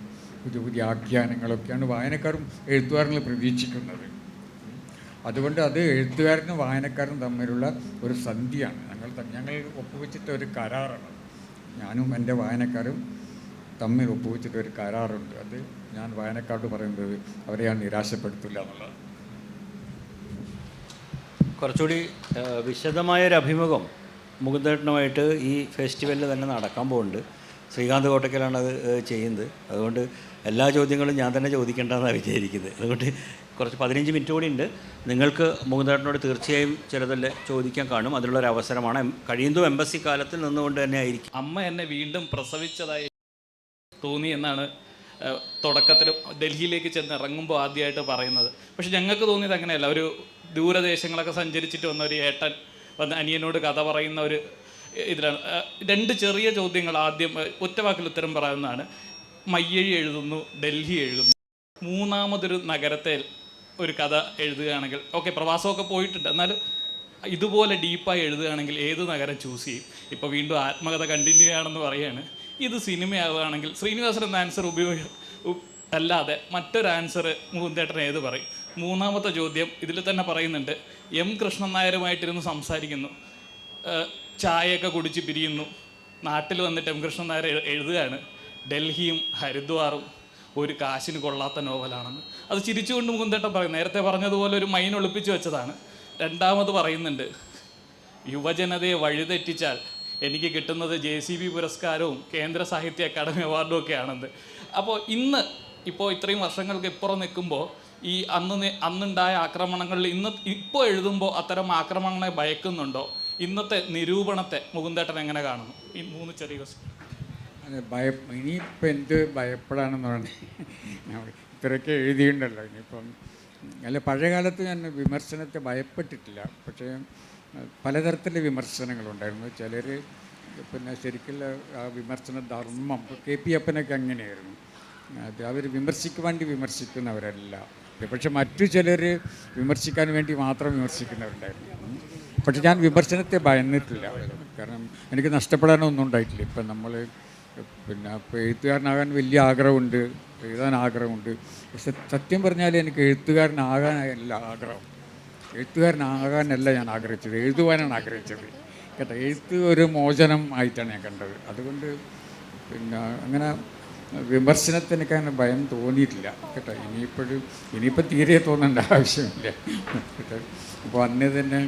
പുതിയ ആഖ്യാനങ്ങളൊക്കെയാണ് വായനക്കാരും എഴുത്തുകാരനും പ്രതീക്ഷിക്കുന്നത്. അതുകൊണ്ട് അത് എഴുത്തുകാരനും വായനക്കാരും തമ്മിലുള്ള ഒരു സന്ധിയാണ്. ഞങ്ങൾ ഒപ്പുവെച്ചിട്ട് ഒരു കരാറാണ്. ഞാനും എൻ്റെ വായനക്കാരും തമ്മിൽ ഒപ്പുവെച്ചിട്ട് ഒരു കരാറുണ്ട്. അത് ഞാൻ വായനക്കാരോട് പറയുന്നത് അവരെ ഞാൻ നിരാശപ്പെടുത്തില്ല എന്നുള്ളത്. കുറച്ചുകൂടി വിശദമായൊരു അഭിമുഖം മുകുന്ദേട്ടനുമായിട്ട് ഈ ഫെസ്റ്റിവലിൽ തന്നെ നടക്കാൻ പോകുന്നുണ്ട്. ശ്രീകാന്ത് കോട്ടക്കലാണ് അത് ചെയ്യുന്നത്. അതുകൊണ്ട് എല്ലാ ചോദ്യങ്ങളും ഞാൻ തന്നെ ചോദിക്കേണ്ടതെന്നാണ് വിചാരിക്കുന്നത്. അതുകൊണ്ട് കുറച്ച് 15 മിനിറ്റ് കൂടി ഉണ്ട്. നിങ്ങൾക്ക് മുകുന്ദേട്ടനോട് തീർച്ചയായും ചിലതെല്ലാം ചോദിക്കാൻ കാണും. അതിനുള്ളൊരു അവസരമാണ്. കഴിയുന്നതും എംബസി കാലത്തിൽ നിന്നുകൊണ്ട് തന്നെ ആയിരിക്കും. അമ്മ എന്നെ വീണ്ടും പ്രസവിച്ചതായി തോന്നി എന്നാണ് തുടക്കത്തിൽ ഡൽഹിയിലേക്ക് ചെന്ന് ഇറങ്ങുമ്പോൾ ആദ്യമായിട്ട് പറയുന്നത്. പക്ഷെ ഞങ്ങൾക്ക് തോന്നിയത് അങ്ങനെയല്ല. ഒരു ദൂരദേശങ്ങളൊക്കെ സഞ്ചരിച്ചിട്ട് വന്ന ഒരു ഏട്ടൻ വന്ന് അനിയനോട് കഥ പറയുന്ന ഒരു ഇതിലാണ്. രണ്ട് ചെറിയ ചോദ്യങ്ങൾ ആദ്യം ഒറ്റവാക്കിൽ ഉത്തരം പറയാവുന്നതാണ്. മയ്യഴി എഴുതുന്നു, ഡൽഹി എഴുതുന്നു. മൂന്നാമതൊരു നഗരത്തെ ഒരു കഥ എഴുതുകയാണെങ്കിൽ, ഓക്കെ പ്രവാസമൊക്കെ പോയിട്ടുണ്ട്, എന്നാലും ഇതുപോലെ ഡീപ്പായി എഴുതുകയാണെങ്കിൽ ഏത് നഗരം ചൂസ് ചെയ്യും? ഇപ്പോൾ വീണ്ടും ആത്മകഥ കണ്ടിന്യൂ ചെയ്യുകയാണെന്ന് പറയുകയാണ്. ഇത് സിനിമയാവുകയാണെങ്കിൽ ശ്രീനിവാസൻ എന്ന ആൻസർ അല്ലാതെ മറ്റൊരു ആൻസർ മുകുന്ദേട്ടൻ ഏത് പറയും? മൂന്നാമത്തെ ചോദ്യം ഇതിൽ തന്നെ പറയുന്നുണ്ട്. എം കൃഷ്ണൻ നായരുമായിട്ടിരുന്ന് സംസാരിക്കുന്നു, ചായയൊക്കെ കുടിച്ച് പിരിയുന്നു. നാട്ടിൽ വന്നിട്ട് എം കൃഷ്ണൻ നായർ എഴുതുകയാണ് ഡൽഹിയും ഹരിദ്വാറും ഒരു കാശിന് കൊള്ളാത്ത നോവലാണെന്ന്. അത് ചിരിച്ചുകൊണ്ട് മുകുന്ദേട്ടൻ പറയും. നേരത്തെ പറഞ്ഞതുപോലെ ഒരു മൈൻ ഒളിപ്പിച്ച് വെച്ചതാണ്. രണ്ടാമത് പറയുന്നുണ്ട്, യുവജനതയെ വഴിതെറ്റിച്ചാൽ എനിക്ക് കിട്ടുന്നത് JCB പുരസ്കാരവും കേന്ദ്ര സാഹിത്യ അക്കാദമി അവാർഡും ഒക്കെയാണെന്ന്. അപ്പോൾ ഇപ്പോൾ ഇത്രയും വർഷങ്ങൾക്ക് ഇപ്പുറം നിൽക്കുമ്പോൾ ഈ അന്നുണ്ടായ ആക്രമണങ്ങളിൽ ഇപ്പോൾ എഴുതുമ്പോൾ അത്തരം ആക്രമണങ്ങളെ ഭയക്കുന്നുണ്ടോ? ഇന്നത്തെ നിരൂപണത്തെ മുകുന്ദേട്ടൻ എങ്ങനെ കാണുന്നു? ഈ 3 ചെറിയ ക്വസ്റ്റ്യൻ. അതെ, ഇനിയിപ്പോൾ എന്ത് ഭയപ്പെടാനെന്ന് പറഞ്ഞാൽ ഇത്രയൊക്കെ എഴുതിയിട്ടുണ്ടല്ലോ. ഇനിയിപ്പം അല്ല, പഴയകാലത്ത് ഞാൻ വിമർശനത്തെ ഭയപ്പെട്ടിട്ടില്ല. പക്ഷേ പലതരത്തിലുള്ള വിമർശനങ്ങളുണ്ടായിരുന്നു. ചിലർ പിന്നെ ശരിക്കുള്ള ആ വിമർശന ധർമ്മം, KP അപ്പനൊക്കെ അങ്ങനെയായിരുന്നു. അത് അവർ വിമർശിക്കാൻ വേണ്ടി വിമർശിക്കുന്നവരല്ല. പക്ഷെ മറ്റു ചിലർ വിമർശിക്കാൻ വേണ്ടി മാത്രം വിമർശിക്കുന്നവരുണ്ടായിരുന്നു. പക്ഷെ ഞാൻ വിമർശനത്തെ ഭയന്നിട്ടില്ല. കാരണം എനിക്ക് നഷ്ടപ്പെടാനൊന്നും ഉണ്ടായിട്ടില്ല. ഇപ്പം നമ്മൾ പിന്നെ ഇപ്പോൾ എഴുത്തുകാരനാകാൻ വലിയ ആഗ്രഹമുണ്ട്, എഴുതാൻ ആഗ്രഹമുണ്ട്. പക്ഷെ സത്യം പറഞ്ഞാൽ എനിക്ക് എഴുത്തുകാരനാകാനല്ല ആഗ്രഹം. എഴുത്തുകാരനാകാനല്ല ഞാൻ ആഗ്രഹിച്ചത്, എഴുതുവാനാണ് ആഗ്രഹിച്ചത് കേട്ടോ. എഴുത്ത് ഒരു മോചനം ആയിട്ടാണ് ഞാൻ കണ്ടത്. അതുകൊണ്ട് പിന്നെ അങ്ങനെ വിമർശനത്തിന് എനിക്ക് ഭയം തോന്നിയിട്ടില്ല കേട്ടോ. ഇനിയിപ്പോൾ തീരെ തോന്നേണ്ട ആവശ്യമില്ല കേട്ടോ. അപ്പോൾ അന്ന് തന്നെ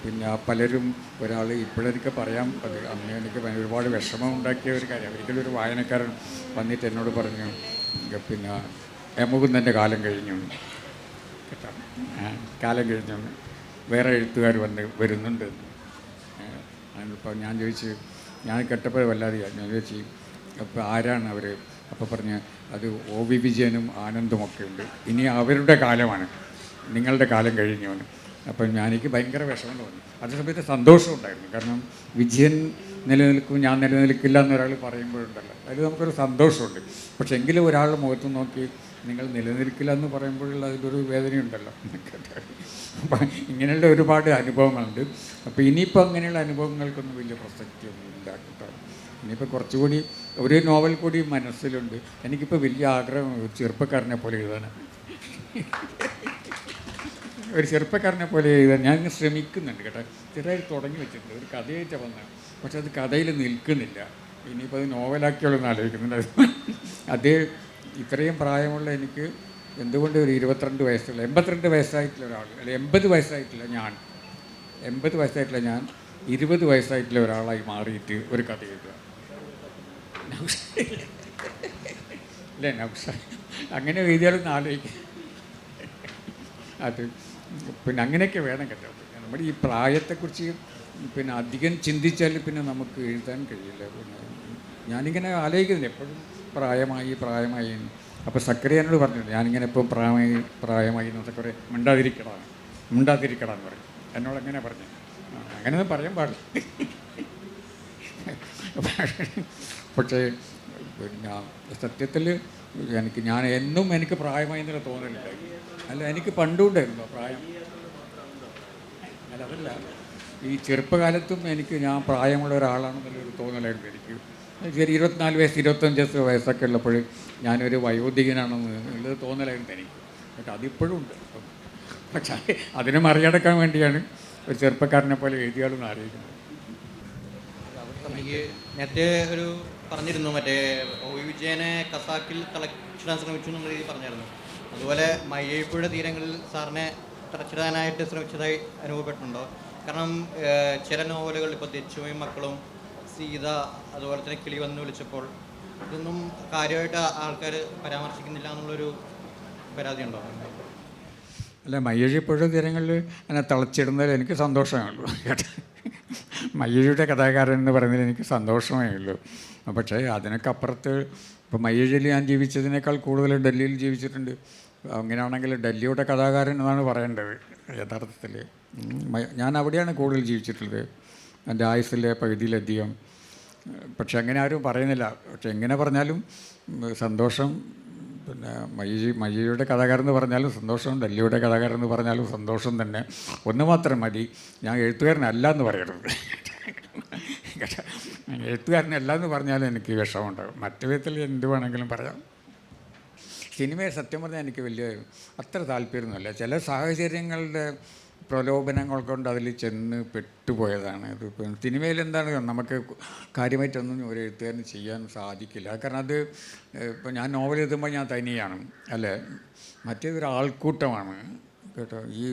പിന്നെ പലരും ഒരാൾ ഇപ്പോഴെനിക്ക് പറയാം, അത് അന്ന് എനിക്ക് ഒരുപാട് വിഷമം ഉണ്ടാക്കിയ ഒരു കാര്യം. ഒരിക്കലും ഒരു വായനക്കാരൻ വന്നിട്ട് എന്നോട് പറഞ്ഞു, പിന്നെ മുകുന്ദൻ്റെ കാലം കഴിഞ്ഞു കേട്ടോ, കാലം കഴിഞ്ഞു, വേറെ എഴുത്തുകാർ വരുന്നുണ്ട്. അപ്പോൾ ഞാൻ ചോദിച്ചു, ഞാൻ കേട്ടപ്പോൾ വല്ലാതെ ഞാൻ ചോദിച്ചു, അപ്പോൾ ആരാണ് അവർ? അപ്പോൾ പറഞ്ഞ് അത് OV വിജയനും ആനന്ദുമൊക്കെ ഉണ്ട്, ഇനി അവരുടെ കാലമാണ്, നിങ്ങളുടെ കാലം കഴിഞ്ഞു എന്ന്. അപ്പം എനിക്ക് ഭയങ്കര വിഷമം തോന്നി. അതേ സമയത്ത് സന്തോഷം ഉണ്ടായിരുന്നു. കാരണം വിജയൻ നിലനിൽക്കും, ഞാൻ നിലനിൽക്കില്ല എന്നൊരാൾ പറയുമ്പോഴുണ്ടല്ലോ, അതിൽ നമുക്കൊരു സന്തോഷമുണ്ട്. പക്ഷെ എങ്കിലും ഒരാളുടെ മുഖത്ത് നോക്കി നിങ്ങൾ നിലനിൽക്കില്ല എന്ന് പറയുമ്പോഴുള്ള അതിലൊരു വേദനയുണ്ടല്ലോ. അപ്പം ഇങ്ങനെയുള്ള ഒരുപാട് അനുഭവങ്ങളുണ്ട്. അപ്പോൾ ഇനിയിപ്പോൾ അങ്ങനെയുള്ള അനുഭവങ്ങൾക്കൊന്നും വലിയ പ്രസക്തിയൊന്നും ഇല്ല കേട്ടോ. ഇനിയിപ്പോൾ കുറച്ചുകൂടി ഒരു നോവൽ കൂടി മനസ്സിലുണ്ട്. എനിക്കിപ്പോൾ വലിയ ആഗ്രഹം ഒരു ചെറുപ്പക്കാരനെ പോലെ എഴുതാനാണ്. ഒരു ചെറുപ്പക്കാരനെ പോലെ എഴുതാൻ ഞാൻ ശ്രമിക്കുന്നുണ്ട് കേട്ടോ. ചെറുതായിട്ട് തുടങ്ങി വെച്ചിട്ടുണ്ട്, ഒരു കഥയായിട്ട് വന്നത്. പക്ഷെ അത് കഥയിൽ നിൽക്കുന്നില്ല. ഇനിയിപ്പോൾ അത് നോവലാക്കിയോളെന്ന് ആലോചിക്കുന്നുണ്ട്. അത് ഇത്രയും പ്രായമുള്ള എനിക്ക് എന്തുകൊണ്ട് ഒരു 22 വയസ്സുള്ള 82 വയസ്സായിട്ടുള്ള ഒരാൾ, അല്ല 80 വയസ്സായിട്ടില്ല ഞാൻ, 80 വയസ്സായിട്ടില്ല ഞാൻ 20 വയസ്സായിട്ടുള്ള ഒരാളായി മാറിയിട്ട് ഒരു കഥ എഴുതുക. അല്ലേ നൗഷ, അങ്ങനെ എഴുതിയാലൊന്ന് ആലോചിക്കുക. അത് പിന്നെ അങ്ങനെയൊക്കെ വേണം കേട്ടോ. നമ്മുടെ ഈ പ്രായത്തെക്കുറിച്ച് പിന്നെ അധികം ചിന്തിച്ചാൽ പിന്നെ നമുക്ക് എഴുതാൻ കഴിയില്ല. പിന്നെ ഞാനിങ്ങനെ ആലോചിക്കുന്നില്ല എപ്പോഴും പ്രായമായി. അപ്പോൾ സക്കറിയാനോട് പറഞ്ഞിട്ടുണ്ട്, ഞാനിങ്ങനെ ഇപ്പം പ്രായമായി എന്നൊക്കെ കുറേ മിണ്ടാതിരിക്കടാന്ന് പറയും. എന്നോട് എങ്ങനെ പറഞ്ഞു, അങ്ങനെയൊന്നും പറയാൻ പാടില്ല. പക്ഷേ പിന്നെ സത്യത്തിൽ ഞാൻ എന്നും എനിക്ക് പ്രായമായി എന്നുള്ള തോന്നലില്ല. അല്ല, എനിക്ക് പണ്ടുണ്ടായിരുന്നു പ്രായം. അല്ല, അതല്ല, ഈ ചെറുപ്പകാലത്തും ഞാൻ പ്രായമുള്ള ഒരാളാണെന്നുള്ളൊരു തോന്നലായിരുന്നു എനിക്ക്. ശരി, 24 വയസ്സ് 25 വയസ്സൊക്കെ ഉള്ളപ്പോൾ ഞാനൊരു വയോധികനാണെന്ന് ഉള്ളത് തോന്നലായിരുന്നു എനിക്ക്. പക്ഷെ അതിപ്പോഴും ഉണ്ട്. പക്ഷേ അതിനെ മറികടക്കാൻ വേണ്ടിയാണ് ഒരു ചെറുപ്പക്കാരനെ പോലെ എഴുതിയാളെന്ന് അറിയിക്കുന്നത്. നേരത്തെ ഒരു പറഞ്ഞിരുന്നു, മറ്റേ OV വിജയനെ ഖസാക്കിൽ തളച്ചിടാൻ ശ്രമിച്ചു എന്നുള്ള രീതി പറഞ്ഞായിരുന്നു. അതുപോലെ മയ്യഴിപ്പുഴ തീരങ്ങളിൽ സാറിനെ തളച്ചിടാനായിട്ട് ശ്രമിച്ചതായി അനുഭവപ്പെട്ടിട്ടുണ്ടോ? കാരണം ചില നോവലുകൾ, ഇപ്പോൾ തെച്ചുമയും മക്കളും, സീത, അതുപോലെ തന്നെ കിളി വന്ന് വിളിച്ചപ്പോൾ, ഇതൊന്നും കാര്യമായിട്ട് ആൾക്കാർ പരാമർശിക്കുന്നില്ല എന്നുള്ളൊരു പരാതി ഉണ്ടോ? അല്ല, മയ്യഴിപ്പുഴ തീരങ്ങളിൽ എന്നെ തളച്ചിടുന്നതിൽ എനിക്ക് സന്തോഷമേ ഉള്ളൂ കേട്ടോ. മയ്യഴിയുടെ കഥാകാരൻ എന്ന് പറയുന്നതിൽ എനിക്ക് സന്തോഷമേ ഉള്ളൂ. പക്ഷേ അതിനൊക്കെ അപ്പുറത്ത് ഇപ്പോൾ മയ്യഴിയിൽ ഞാൻ ജീവിച്ചതിനേക്കാൾ കൂടുതൽ ഡൽഹിയിൽ ജീവിച്ചിട്ടുണ്ട്. അങ്ങനെയാണെങ്കിൽ ഡൽഹിയുടെ കഥാകാരൻ എന്നാണ് പറയേണ്ടത് യഥാർത്ഥത്തിൽ. ഞാൻ അവിടെയാണ് കൂടുതൽ ജീവിച്ചിട്ടുള്ളത്, എൻ്റെ ആയുസ്സിലെ പകുതിയിലധികം. പക്ഷെ അങ്ങനെ ആരും പറയുന്നില്ല. പക്ഷെ എങ്ങനെ പറഞ്ഞാലും സന്തോഷം. പിന്നെ മയ്യയുടെ കഥാകാരൻ എന്ന് പറഞ്ഞാലും സന്തോഷം, ഡൽഹിയുടെ കഥാകാരൻ എന്ന് പറഞ്ഞാലും സന്തോഷം തന്നെ. ഒന്ന് മാത്രം മതി, ഞാൻ എഴുത്തുകാരനല്ല എന്ന് പറയരുത്. എഴുത്തുകാരനല്ല എന്ന് പറഞ്ഞാലും എനിക്ക് വിഷമമുണ്ടാകും. മറ്റു വിധത്തിൽ എന്ത് വേണമെങ്കിലും പറയാം. സിനിമയെ സത്യം പറഞ്ഞാൽ എനിക്ക് വലിയ അത്ര താല്പര്യമൊന്നുമില്ല. ചില സാഹചര്യങ്ങളുടെ പ്രലോഭനങ്ങൾ കൊണ്ട് അതിൽ ചെന്ന് പെട്ടുപോയതാണ്. ഇതിപ്പോൾ സിനിമയിൽ എന്താണ്, നമുക്ക് കാര്യമായിട്ടൊന്നും ഒരു എഴുത്തുകാരന് ചെയ്യാൻ സാധിക്കില്ല. കാരണം അത് ഇപ്പോൾ ഞാൻ നോവൽ എഴുതുമ്പോൾ ഞാൻ തനിയാണ്, അല്ലേ? മറ്റേതൊരു ആൾക്കൂട്ടമാണ് കേട്ടോ. ഈ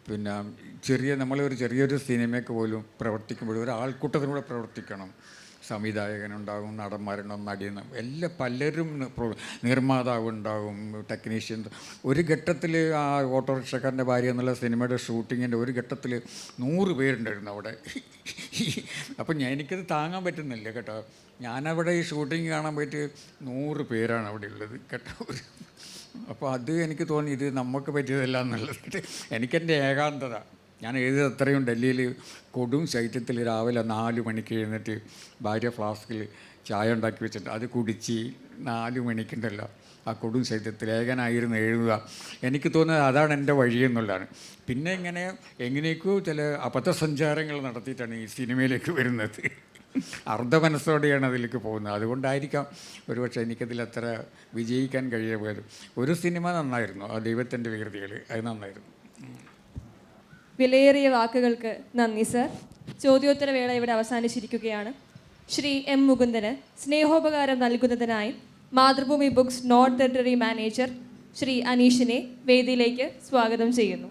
പിന്നെ നമ്മളൊരു ചെറിയൊരു സിനിമയ്ക്ക് പോലും പ്രവർത്തിക്കുമ്പോഴും ഒരു ആൾക്കൂട്ടത്തിലൂടെ പ്രവർത്തിക്കണം. സംവിധായകനുണ്ടാകും, നടന്മാരുണ്ടാകും, നടിയുണ്ടാകും, പലരും, നിർമ്മാതാവ് ഉണ്ടാകും, ടെക്നീഷ്യൻ. ഒരു ഘട്ടത്തിൽ ആ ഓട്ടോറിക്ഷക്കാരൻ്റെ ഭാര്യ എന്നുള്ള സിനിമയുടെ ഷൂട്ടിങ്ങിൻ്റെ ഒരു ഘട്ടത്തിൽ 100 പേരുണ്ടായിരുന്നു അവിടെ. അപ്പം എനിക്കത് താങ്ങാൻ പറ്റുന്നില്ല കേട്ടോ. ഞാനവിടെ ഈ ഷൂട്ടിങ് കാണാൻ പോയിട്ട് 100 പേരാണ് അവിടെ ഉള്ളത് കേട്ടോ. അപ്പോൾ അത് എനിക്ക് തോന്നി ഇത് നമുക്ക് പറ്റിയതല്ല എന്നുള്ളത്. എനിക്കെൻ്റെ ഏകാന്തത, ഞാൻ എഴുതിയത് അത്രയും ഡൽഹിയിൽ കൊടും ശൈത്യത്തിൽ രാവിലെ 4 മണിക്ക് എഴുന്നേറ്റ് ഭാര്യ ഫ്ലാസ്കിൽ ചായ ഉണ്ടാക്കി വെച്ചിട്ട് അത് കുടിച്ച് 4 മണിക്കുണ്ടല്ലോ ആ കൊടും ശൈത്യത്തിൽ ഏകനായിരുന്നു എഴുതുക. എനിക്ക് തോന്നുന്നത് അതാണ് എൻ്റെ വഴിയെന്നുള്ളതാണ്. പിന്നെ എങ്ങനെയൊക്കെയോ ചില അബദ്ധസഞ്ചാരങ്ങൾ നടത്തിയിട്ടാണ് ഈ സിനിമയിലേക്ക് വരുന്നത്. അർദ്ധമനസ്സോടെയാണ് അതിലേക്ക് പോകുന്നത്. അതുകൊണ്ടായിരിക്കാം ഒരുപക്ഷെ എനിക്കതിൽ അത്ര വിജയിക്കാൻ കഴിയുക. ഒരു സിനിമ നന്നായിരുന്നു, ആ ദൈവത്തിൻ്റെ വികൃതികൾ, അത് നന്നായിരുന്നു. വിലയേറിയ വാക്കുകൾക്ക് നന്ദി സർ. ചോദ്യോത്തരവേള ഇവിടെ അവസാനിച്ചിരിക്കുകയാണ്. ശ്രീ എം മുകുന്ദന് സ്നേഹോപകാരം നൽകുന്നതിനായി Mathrubhumi books north territory manager Shri അനീഷിനെ വേദിയിലേക്ക് സ്വാഗതം ചെയ്യുന്നു.